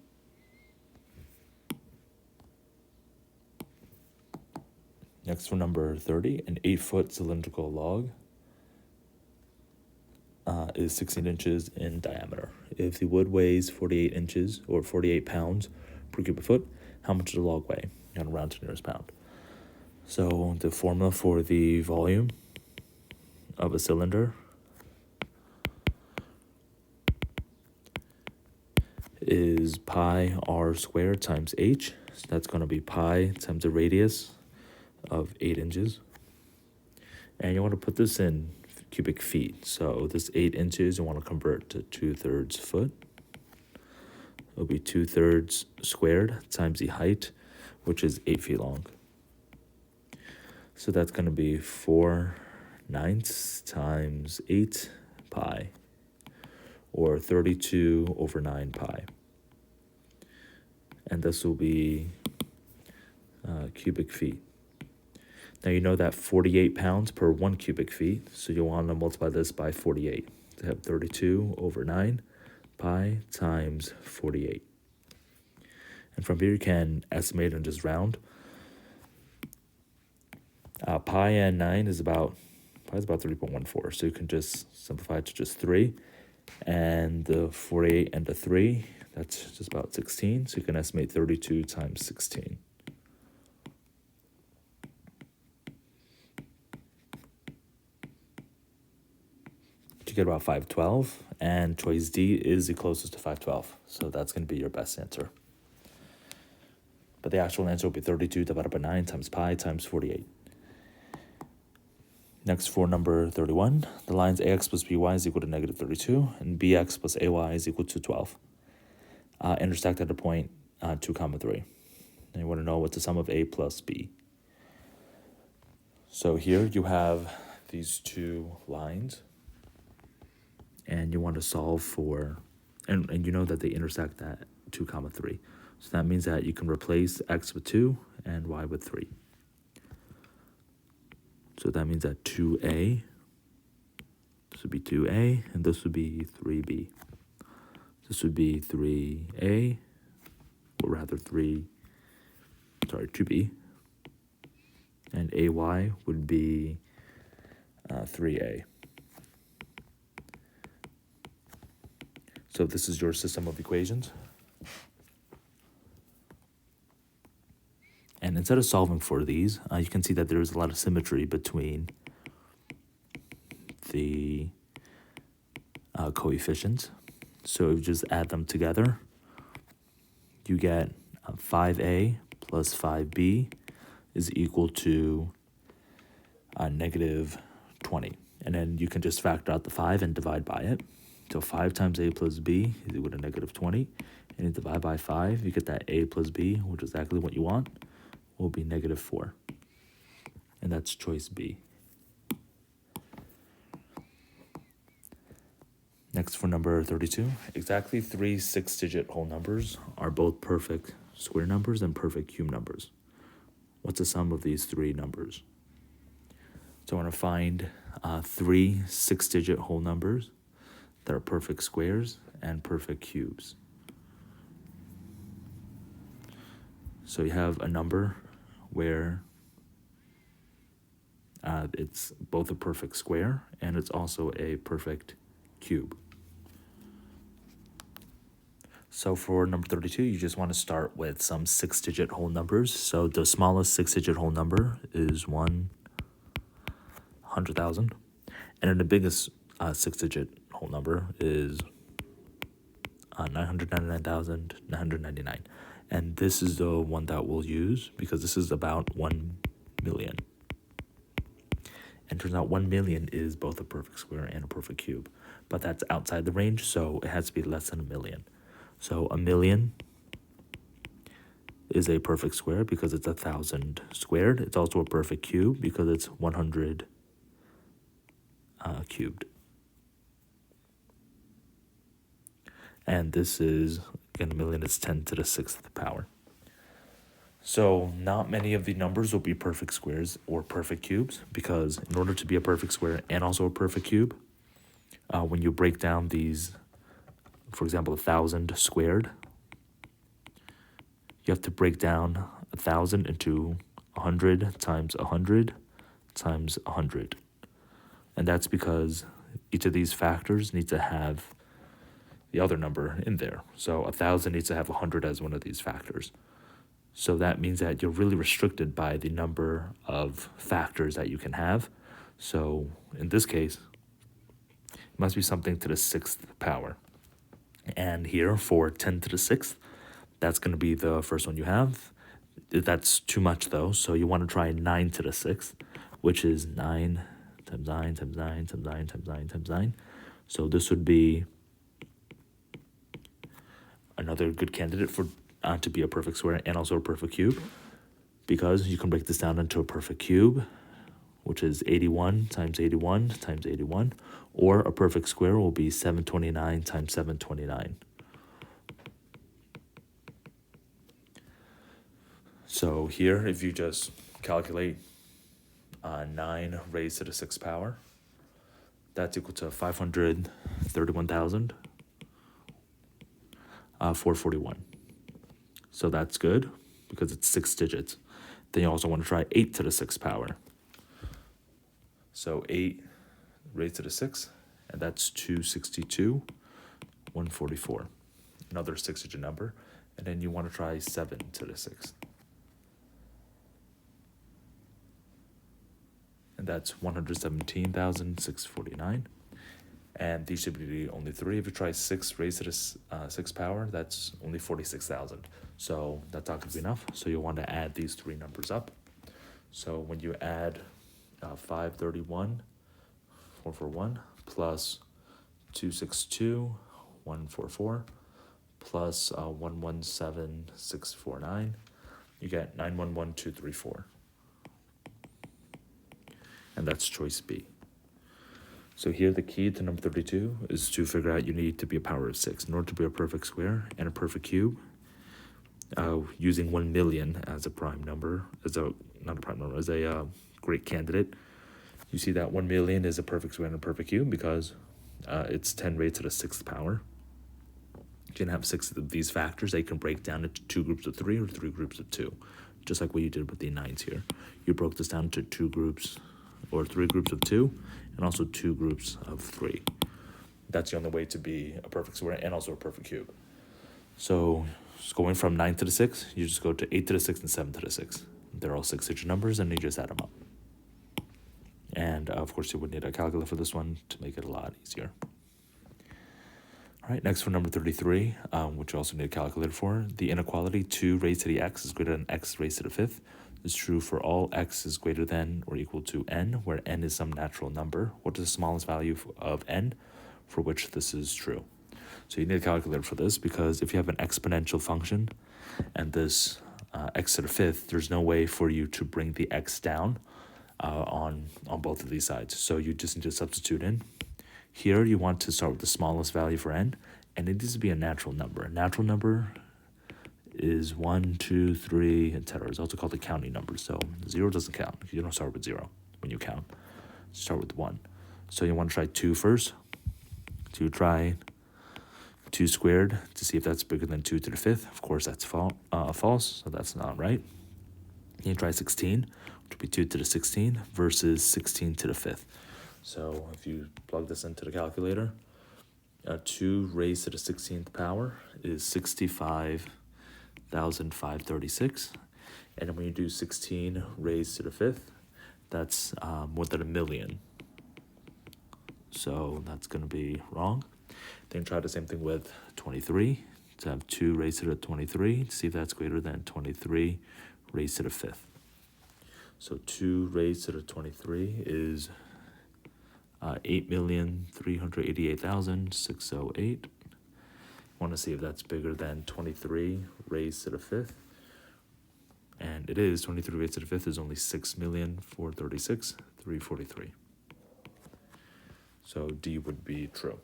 Speaker 1: Next, for number 30, an 8-foot cylindrical log is 16 inches in diameter. If the wood weighs 48 inches or 48 pounds per cubic foot, how much does the log weigh? You gotta round to the nearest pound. So the formula for the volume of a cylinder is pi r squared times h. So that's going to be pi times the radius of 8 inches. And you want to put this in cubic feet. So this 8 inches, you want to convert to 2/3 foot. It'll be 2/3 squared times the height, which is 8 feet long. So that's going to be 4/9 times 8 pi, or 32 over 9 pi. And this will be cubic feet. Now you know that 48 pounds per 1 cubic feet, so you'll want to multiply this by 48 to have 32 over 9 pi times 48. And from here you can estimate and just round. Pi and 9 is about 3.14, so you can just simplify it to just 3. And the 48 and the 3, that's just about 16, so you can estimate 32 times 16. You get about 512, and choice D is the closest to 512, so that's going to be your best answer. But the actual answer will be 32 divided by 9 times pi times 48. Next, for number 31, the lines ax plus by is equal to negative 32, and bx plus ay is equal to 12. Intersect at a point 2, 3. And you want to know what's the sum of a plus b. So here you have these two lines, and you want to solve for, and you know that they intersect at 2, 3. So that means that you can replace x with 2 and y with 3. So that means that 2a, this would be 2a, and this would be 3b. This would be 3a, or rather 2b. and AY would be 3A. So this is your system of equations. And instead of solving for these, you can see that there's a lot of symmetry between the coefficients. So if you just add them together, you get 5A plus 5B is equal to negative 20. And then you can just factor out the 5 and divide by it. So 5 times A plus B is equal to negative 20. And you divide by 5, you get that A plus B, which is exactly what you want, will be negative 4. And that's choice B. Next, for number 32, exactly 3 6-digit whole numbers are both perfect square numbers and perfect cube numbers. What's the sum of these three numbers? So I want to find 3 6-digit whole numbers that are perfect squares and perfect cubes. So you have a number where it's both a perfect square and it's also a perfect cube. So for number 32, you just want to start with some 6-digit whole numbers. So the smallest 6-digit whole number is 100,000. And then the biggest 6-digit whole number is 999,999. And this is the one that we'll use because this is about 1 million. And turns out 1 million is both a perfect square and a perfect cube. But that's outside the range, so it has to be less than 1 million. So 1 million is a perfect square because it's 1,000 squared. It's also a perfect cube because it's 100 cubed. And this is, again, 1 million is 10 to the 6th power. So not many of the numbers will be perfect squares or perfect cubes because in order to be a perfect square and also a perfect cube, when you break down these, for example, 1,000 squared, you have to break down 1,000 into 100 times 100 times 100. And that's because each of these factors needs to have the other number in there. So 1,000 needs to have 100 as one of these factors. So that means that you're really restricted by the number of factors that you can have. So in this case, it must be something to the 6th power. And here for 10 to the 6th, that's going to be the first one you have. That's too much though, so you want to try 9 to the 6th, which is 9 times 9 times 9 times 9 times 9 times 9. So this would be another good candidate for to be a perfect square and also a perfect cube, because you can break this down into a perfect cube, which is 81 times 81 times 81, or a perfect square will be 729 times 729. So here, if you just calculate 9 raised to the 6th power, that's equal to 531,441. So that's good because it's 6 digits. Then you also want to try 8 to the 6th power. So 8 raised to the 6th, and that's 262,144. Another 6-digit number. And then you want to try 7 to the 6th. And that's 117,649. And these should be the only three. If you try 6 raised to the 6th power, that's only 46,000. So that's not going to be enough. So you'll want to add these three numbers up. So when you add 531,441 plus 262,144 plus 117,649, you get 911,234. And that's choice B. So here the key to number 32 is to figure out you need to be a power of 6 in order to be a perfect square and a perfect cube. Using 1 million as a prime number, as a great candidate. You see that 1 million is a perfect square and a perfect cube because it's 10 raised to the 6th power. You can have 6 of these factors. They can break down into 2 groups of 3 or 3 groups of 2. just like what you did with the 9s here. You broke this down to 2 groups, or 3 groups of 2, and also 2 groups of 3. That's the only way to be a perfect square and also a perfect cube. So just going from 9 to the 6, you just go to 8 to the 6 and 7 to the 6. They're all 6-digit numbers, and you just add them up. And of course, you would need a calculator for this one to make it a lot easier. All right, next for number 33, which you also need a calculator for. The inequality 2 raised to the x is greater than x raised to the 5th is true for all x is greater than or equal to n, where n is some natural number. What is the smallest value of n for which this is true? So you need a calculator for this, because if you have an exponential function and this x to the 5th, there's no way for you to bring the x down on both of these sides. So you just need to substitute in. Here you want to start with the smallest value for n, and it needs to be a natural number. A natural number is 1, 2, 3, etc. It's also called a counting number. So 0 doesn't count. You don't start with 0 when you count. Start with 1. So you want to try 2 first. So you try 2 squared to see if that's bigger than 2 to the 5th. Of course, that's false, so that's not right. You try 16, which would be 2 to the 16 versus 16 to the 5th. So if you plug this into the calculator, 2 raised to the 16th power is 65,536. And then when you do 16 raised to the 5th, that's more than 1 million. So that's going to be wrong. Then try the same thing with 23. To have 2 raised to the 23, to see if that's greater than 23 raised to the 5th. So 2 raised to the 23 is 8,388,608. Want to see if that's bigger than 23 raised to the 5th. And it is. 23 raised to the 5th is only 6,436,343. So D would be true.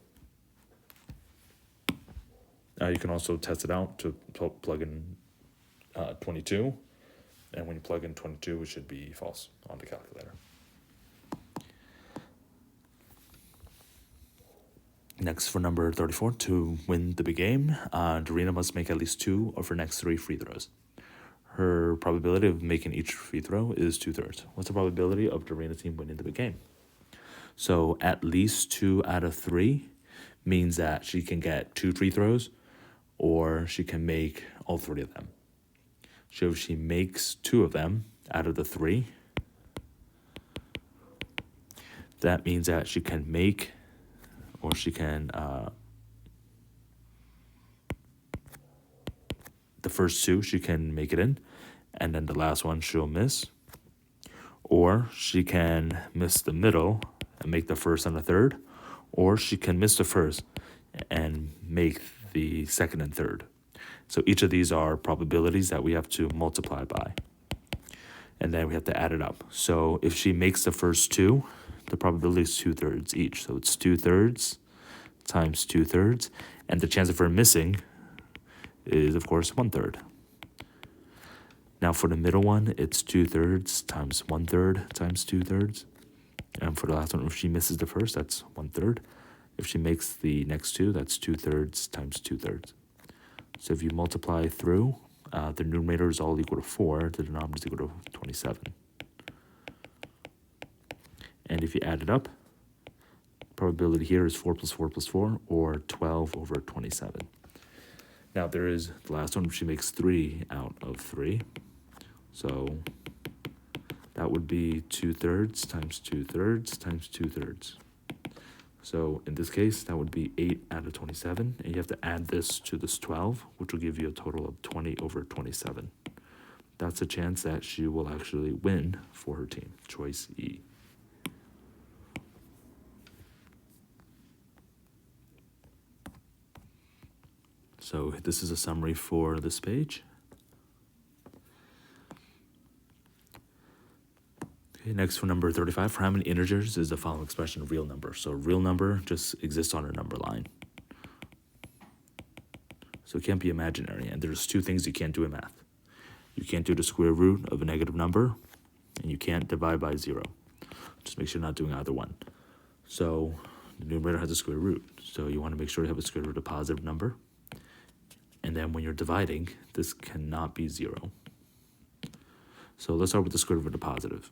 Speaker 1: You can also test it out to plug in 22. And when you plug in 22, it should be false on the calculator. Next, for number 34, to win the big game, Dorina must make at least 2 of her next 3 free throws. Her probability of making each free throw is 2/3. What's the probability of Dorina's team winning the big game? So at least 2 out of 3 means that she can get 2 free throws, or she can make all 3 of them. So if she makes 2 of them out of the 3, that means that she can make, or she can, the first 2 she can make it in, and then the last one she'll miss. Or she can miss the middle and make the first and the third, or she can miss the first and make the second and third. So each of these are probabilities that we have to multiply by, and then we have to add it up. So if she makes the first 2, the probability is 2/3 each. So it's 2/3 times 2/3, and the chance of her missing is, of course, 1/3. Now for the middle one, it's 2/3 times 1/3 times 2/3. And for the last one, if she misses the first, that's 1/3. If she makes the next 2, that's 2/3 times 2/3. So if you multiply through, the numerator is all equal to 4, the denominator is equal to 27. And if you add it up, probability here is 4 plus 4 plus 4, or 12 over 27. Now there is the last one, she makes 3 out of 3. So that would be 2/3 times 2/3 times 2/3. So in this case, that would be 8 out of 27. And you have to add this to this 12, which will give you a total of 20 over 27. That's a chance that she will actually win for her team. Choice E. So this is a summary for this page. Okay, next for number 35, for how many integers is the following expression a real number? So a real number just exists on a number line. So it can't be imaginary, and there's 2 things you can't do in math. You can't do the square root of a negative number, and you can't divide by 0. Just make sure you're not doing either one. So the numerator has a square root, so you want to make sure you have a square root of a positive number. And then when you're dividing, this cannot be 0. So let's start with the square root of the positive.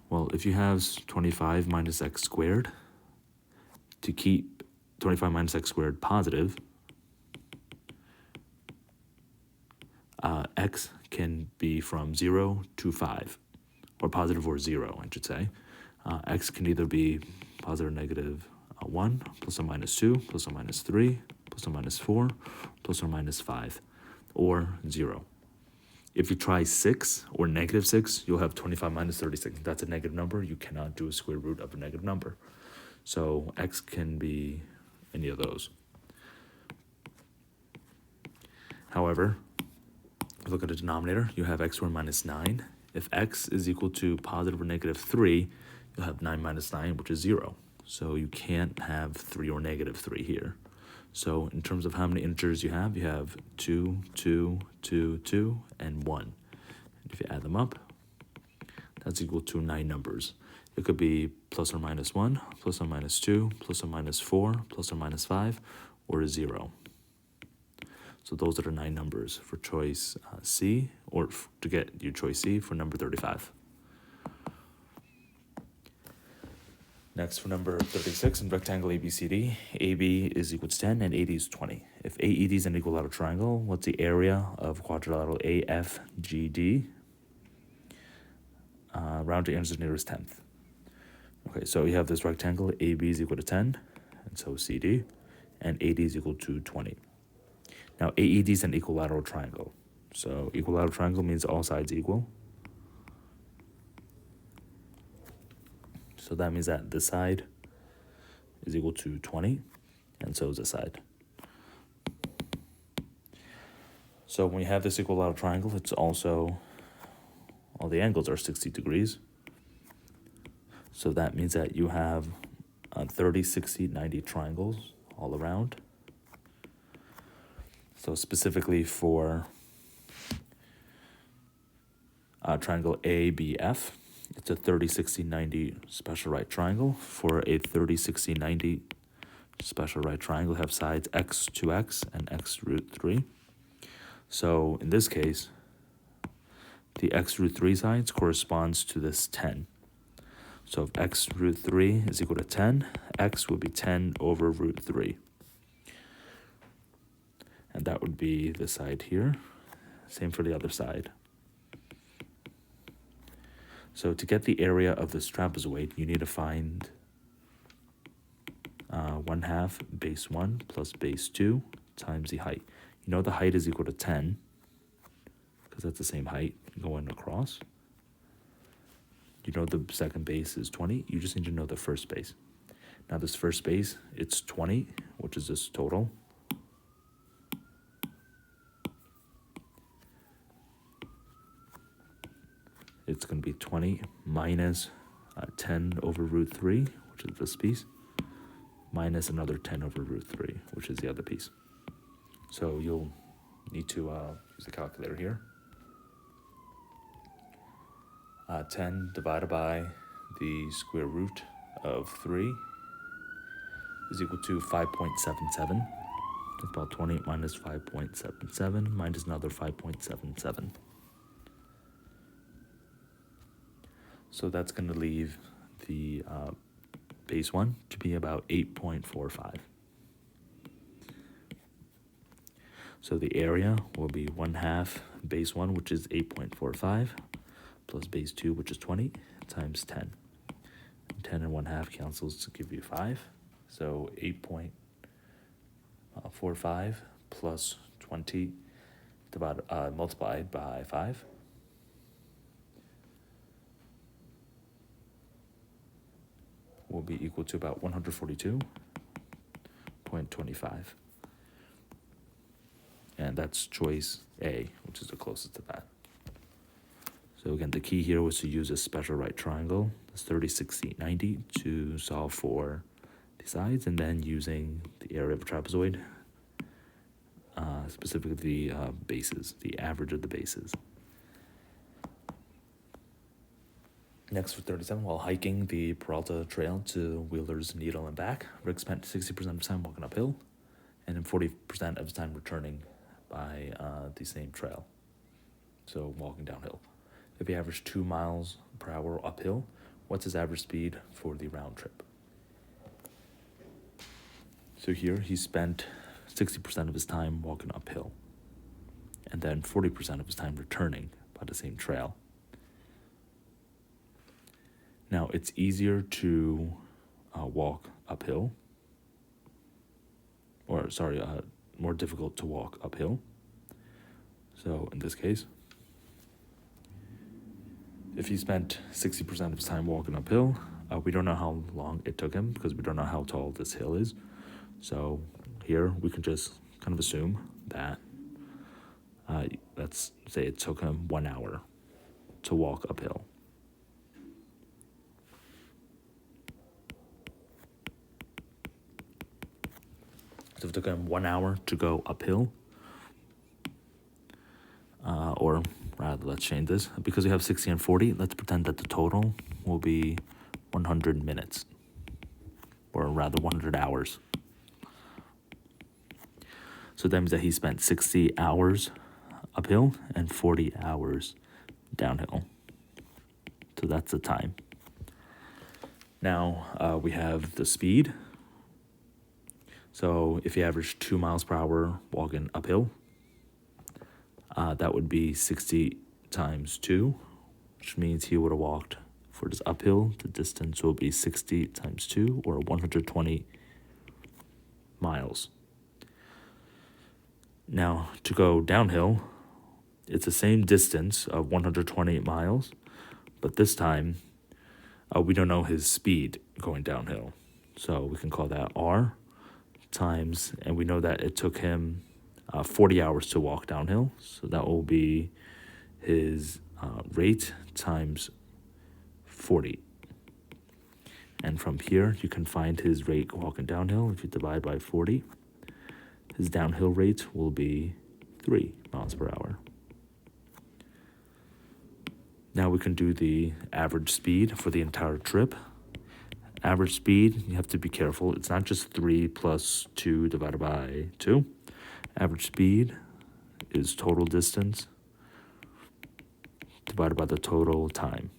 Speaker 1: Well, if you have 25 minus x squared, to keep 25 minus x squared positive, x can be from 0 to 5, or positive or 0, I should say. X can either be positive or negative 1, plus or minus 2, plus or minus 3, plus or minus 4, plus or minus 5, or 0. If you try 6 or negative 6, you'll have 25 minus 36. That's a negative number. You cannot do a square root of a negative number. So x can be any of those. However, look at the denominator. You have x squared minus 9. If x is equal to positive or negative 3, you'll have 9 minus 9, which is 0. So you can't have 3 or negative 3 here. So in terms of how many integers you have 2, 2, 2, 2, and 1. And if you add them up, that's equal to 9 numbers. It could be plus or minus 1, plus or minus 2, plus or minus 4, plus or minus 5, or 0. So those are the 9 numbers for choice C, or to get your choice C for number 35. Next, for number 36, in rectangle ABCD, AB is equal to 10 and AD is 20. If AED is an equilateral triangle, what's the area of quadrilateral AFGD? Round to answer nearest tenth. Okay, so you have this rectangle, AB is equal to 10, and so CD, and AD is equal to 20. Now, AED is an equilateral triangle. So equilateral triangle means all sides equal. So that means that this side is equal to 20, and so is this side. So when you have this equilateral triangle, it's also, all the angles are 60 degrees. So that means that you have 30, 60, 90 triangles all around. So specifically for triangle ABF, it's a 30, 60, 90 special right triangle. For a 30, 60, 90 special right triangle, have sides x 2x and x root 3. So in this case, the x root 3 sides corresponds to this 10. So if x root 3 is equal to 10, x would be 10 over root 3. And that would be the side here. Same for the other side. So to get the area of this trapezoid, you need to find 1/2 base 1 plus base 2 times the height. You know the height is equal to 10, because that's the same height going across. You know the second base is 20. You just need to know the first base. Now this first base, it's 20, which is this total. It's going to be 20 minus 10 over root 3, which is this piece, minus another 10 over root 3, which is the other piece. So you'll need to use a calculator here. 10 divided by the square root of 3 is equal to 5.77. That's about 20 minus 5.77 minus another 5.77. So that's going to leave the base 1 to be about 8.45. So the area will be 1/2 base 1, which is 8.45, plus base 2, which is 20, times 10. 10 and 1/2 cancels to give you 5. So 8.45 plus 20 multiplied by 5. Will be equal to about 142.25. And that's choice A, which is the closest to that. So again, the key here was to use a special right triangle, that's 30, 60, 90, to solve for the sides, and then using the area of a trapezoid, specifically the bases, the average of the bases. Next, for 37, while hiking the Peralta Trail to Wheeler's Needle and back, Rick spent 60% of his time walking uphill, and then 40% of his time returning by the same trail, so walking downhill. if he averaged 2 miles per hour uphill, what's his average speed for the round trip? So here he spent 60% of his time walking uphill, and then 40% of his time returning by the same trail. Now, it's easier to walk uphill, more difficult to walk uphill. So in this case, if he spent 60% of his time walking uphill, we don't know how long it took him because we don't know how tall this hill is. So here we can just kind of assume that, let's say it took him 1 hour to walk uphill. So if it took him 1 hour to go uphill, or rather, let's change this. Because we have 60 and 40, let's pretend that the total will be 100 minutes, or rather 100 hours. So that means that he spent 60 hours uphill and 40 hours downhill. So that's the time. Now we have the speed. So if he averaged 2 miles per hour walking uphill, that would be 60 times 2, which means he would have walked for this uphill. The distance will be 60 times 2, or 120 miles. Now, to go downhill, it's the same distance of 120 miles, but this time we don't know his speed going downhill. So we can call that R times, and we know that it took him 40 hours to walk downhill. So that will be his rate times 40. And from here, you can find his rate walking downhill. If you divide by 40, his downhill rate will be 3 miles per hour. Now we can do the average speed for the entire trip. Average speed, you have to be careful. It's not just 3 plus 2 divided by 2. Average speed is total distance divided by the total time.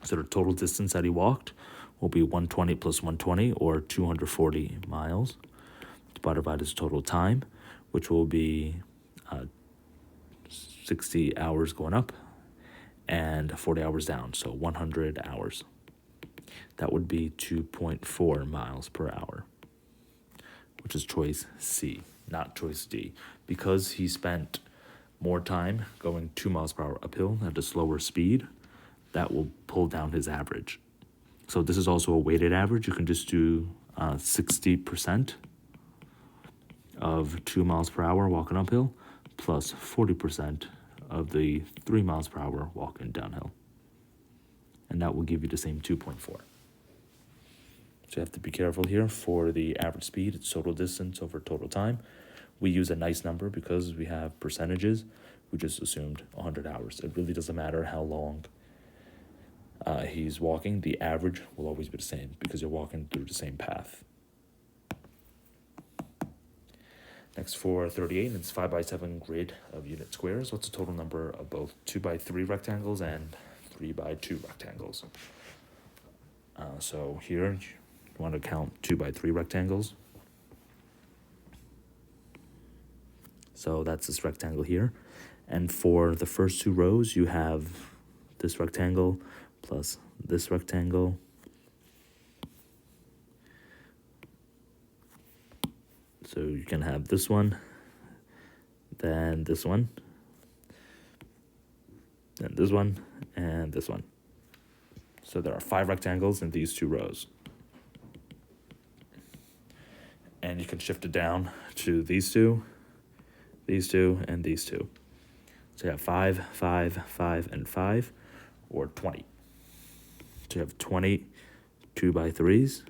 Speaker 1: So the total distance that he walked will be 120 plus 120, or 240 miles, divided by his total time, which will be 60 hours going up and 40 hours down, so 100 hours. That would be 2.4 miles per hour, which is choice C, not choice D. Because he spent more time going 2 miles per hour uphill at a slower speed, that will pull down his average. So this is also a weighted average. You can just do 60% of 2 miles per hour walking uphill plus 40% of the 3 miles per hour walking downhill. And that will give you the same 2.4. So you have to be careful here. For the average speed, it's total distance over total time. We use a nice number because we have percentages. We just assumed 100 hours. It really doesn't matter how long he's walking. The average will always be the same because you're walking through the same path. Next, for 38, it's 5x7 grid of unit squares. What's the total number of both 2x3 rectangles and 3x2 rectangles? So here, you want to count 2x3 rectangles. So that's this rectangle here. And for the first 2 rows, you have this rectangle plus this rectangle. So you can have this one, then this one, then this one, and this one. So there are 5 rectangles in these 2 rows. And you can shift it down to these 2, and these 2. So you have 5, 5, 5, and 5, or 20. So you have 20 2x3s.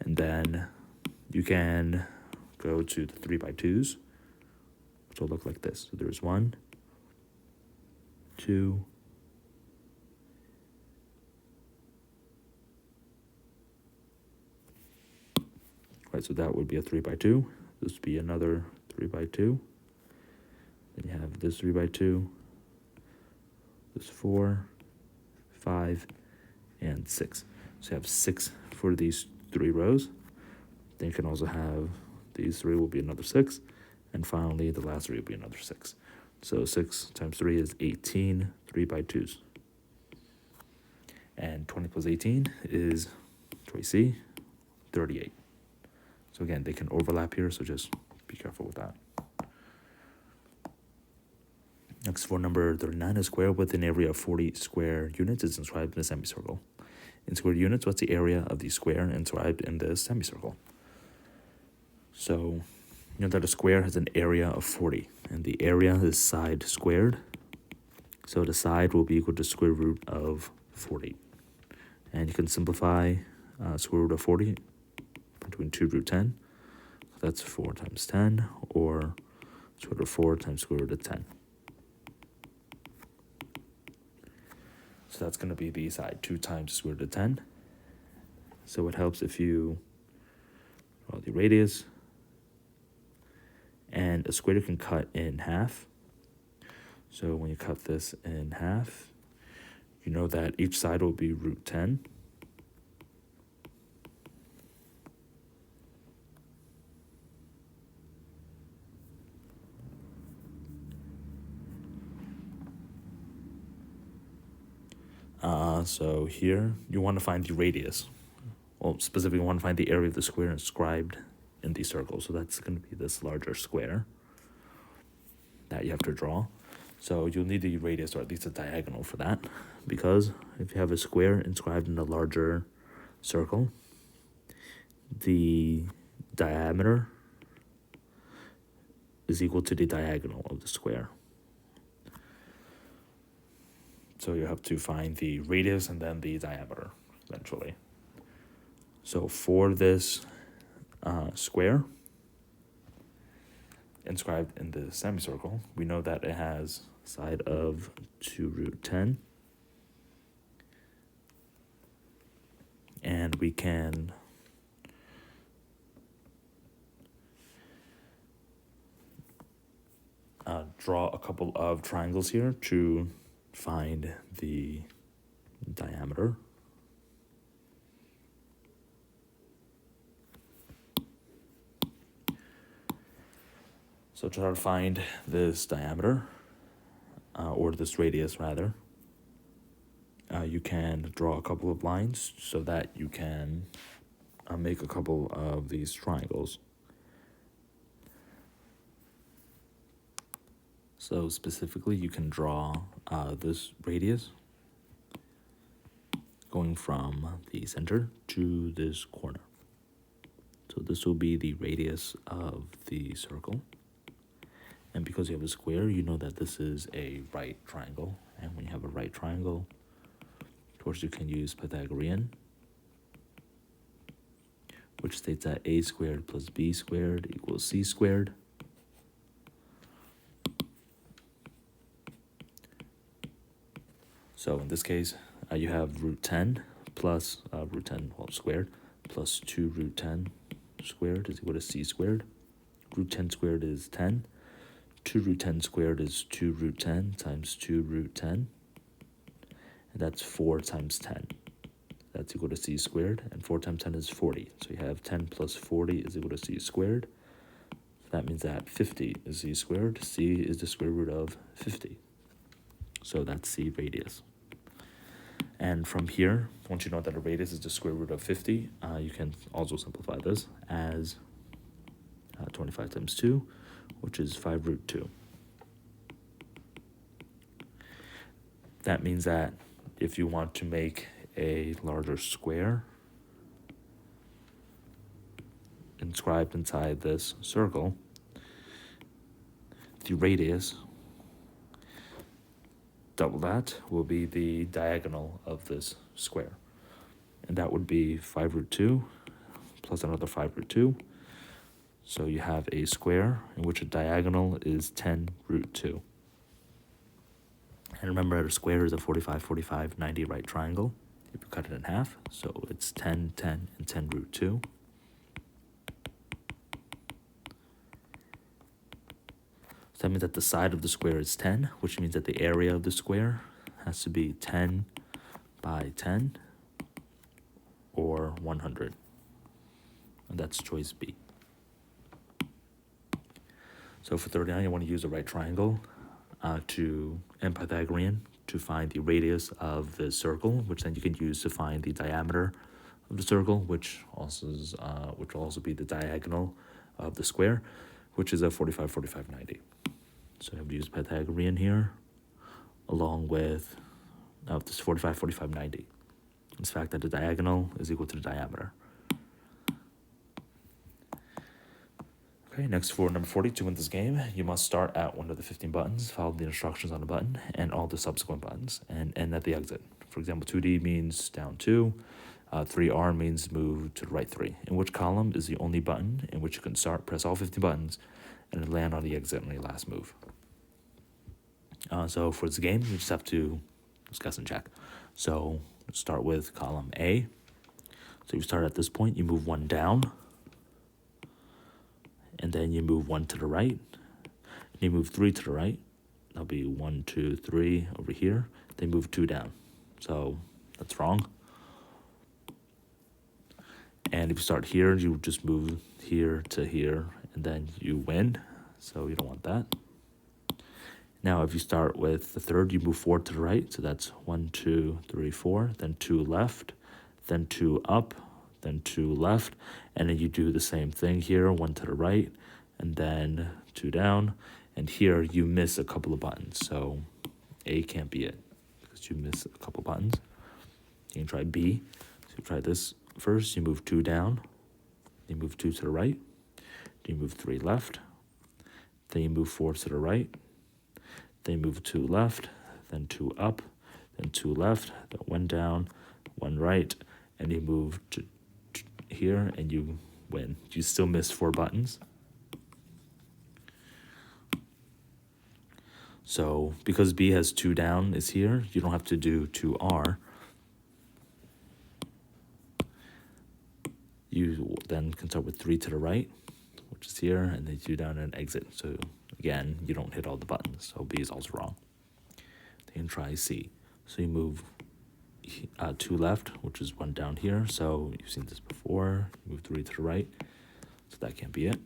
Speaker 1: And then you can go to the 3x2s, which will look like this. So there's 1, 2, right, so that would be a 3x2. This would be another 3x2. Then you have this 3 by 2, this 4, 5, and 6. So you have 6 for these 3 rows. Then you can also have these 3 will be another 6. And finally, the last 3 will be another 6. So 6 times 3 is 18 3 by 2s. And 20 plus 18 is, choice C, 38. So again, they can overlap here, so just be careful with that. Next, for number 39, a square with an area of 40 square units is inscribed in a semicircle. In square units, what's the area of the square inscribed in the semicircle? So, you know that a square has an area of 40, and the area is side squared. So the side will be equal to square root of 40. And you can simplify square root of 40 between 2 root 10. So that's 4 times 10, or square root of 4 times square root of 10. So that's going to be the side, 2 times square root of 10. So it helps if you draw the radius. And a square you can cut in half. So when you cut this in half, you know that each side will be root 10. So here, you want to find the radius. Well, specifically, you want to find the area of the square inscribed in the circle. So that's going to be this larger square that you have to draw. So you'll need the radius, or at least a diagonal for that, because if you have a square inscribed in a larger circle, the diameter is equal to the diagonal of the square. So you have to find the radius and then the diameter eventually. So for this square inscribed in the semicircle, we know that it has side of 2 root 10. And we can draw a couple of triangles here to find the diameter. So to try to find this diameter, or this radius rather, you can draw a couple of lines so that you can make a couple of these triangles. So specifically, you can draw this radius going from the center to this corner. So this will be the radius of the circle. And because you have a square, you know that this is a right triangle. And when you have a right triangle, of course, you can use Pythagorean, which states that a squared plus b squared equals c squared. So in this case, you have root 10 plus root 10 whole squared plus 2 root 10 squared is equal to c squared. Root 10 squared is 10. 2 root 10 squared is 2 root 10 times 2 root 10. And that's 4 times 10. That's equal to c squared. And 4 times 10 is 40. So you have 10 plus 40 is equal to c squared. So that means that 50 is c squared. C is the square root of 50. So that's c radius. And from here, once you know that a radius is the square root of 50, you can also simplify this as 25 times 2, which is 5 root 2. That means that if you want to make a larger square inscribed inside this circle, the radius, double that, will be the diagonal of this square. And that would be 5 root 2 plus another 5 root 2. So you have a square in which a diagonal is 10 root 2. And remember, a square is a 45, 45, 90 right triangle. If you cut it in half, so it's 10, 10, and 10 root 2. So that means that the side of the square is 10, which means that the area of the square has to be 10 by 10 or 100. And that's choice B. So for 39, you want to use a right triangle and Pythagorean to find the radius of the circle, which then you can use to find the diameter of the circle, which will also be the diagonal of the square, which is a 45, 45, 90. So I have to use Pythagorean here, along with this 45, 45, 90. It's the fact that the diagonal is equal to the diameter. Okay, next for number 40, to win this game, you must start at one of the 15 buttons, follow the instructions on the button, and all the subsequent buttons, and end at the exit. For example, 2D means down 2, 3R means move to the right 3. In which column is the only button in which you can start, press all 15 buttons, and then land on the exit on your last move. So for this game, you just have to discuss and check. So start with column A. So you start at this point, you move 1 down, and then you move 1 to the right, and you move 3 to the right. That'll be 1, 2, 3 over here. Then move 2 down. So that's wrong. And if you start here, you just move here to here, and then you win. So you don't want that. Now, if you start with the third, you move 4 to the right. So that's 1, 2, 3, 4. Then 2 left, then 2 up, then 2 left. And then you do the same thing here, 1 to the right, and then 2 down. And here you miss a couple of buttons. So A can't be it because you miss a couple buttons. You can try B. So you try this first. You move 2 down. You move 2 to the right. Then you move 3 left. Then you move 4 to the right. Then you move 2 left, then 2 up, then 2 left, then 1 down, 1 right, and you move to here and you win. You still miss 4 buttons. So because B has 2 down is here, you don't have to do 2R. You then can start with 3 to the right, which is here, and then 2 down and exit. So again, you don't hit all the buttons, so B is also wrong. Then try C. So you move 2 left, which is 1 down here. So you've seen this before. You move 3 to the right, so that can't be it.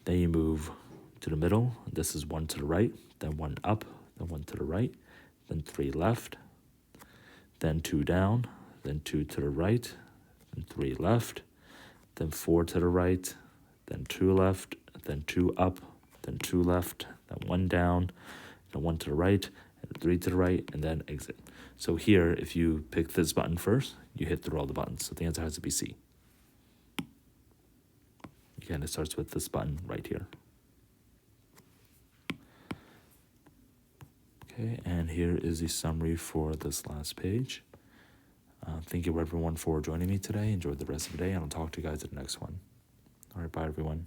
Speaker 1: Then you move to the middle. This is 1 to the right, then 1 up, then 1 to the right, then 3 left, then 2 down, then 2 to the right, then 3 left, then 4 to the right, then 2 left, then 2 up, then 2 left, then 1 down, then 1 to the right, and 3 to the right, and then exit. So here, if you pick this button first, you hit through all the buttons. So the answer has to be C. Again, it starts with this button right here. Okay, and here is the summary for this last page. Thank you everyone for joining me today. Enjoy the rest of the day, and I'll talk to you guys at the next one. All right, bye everyone.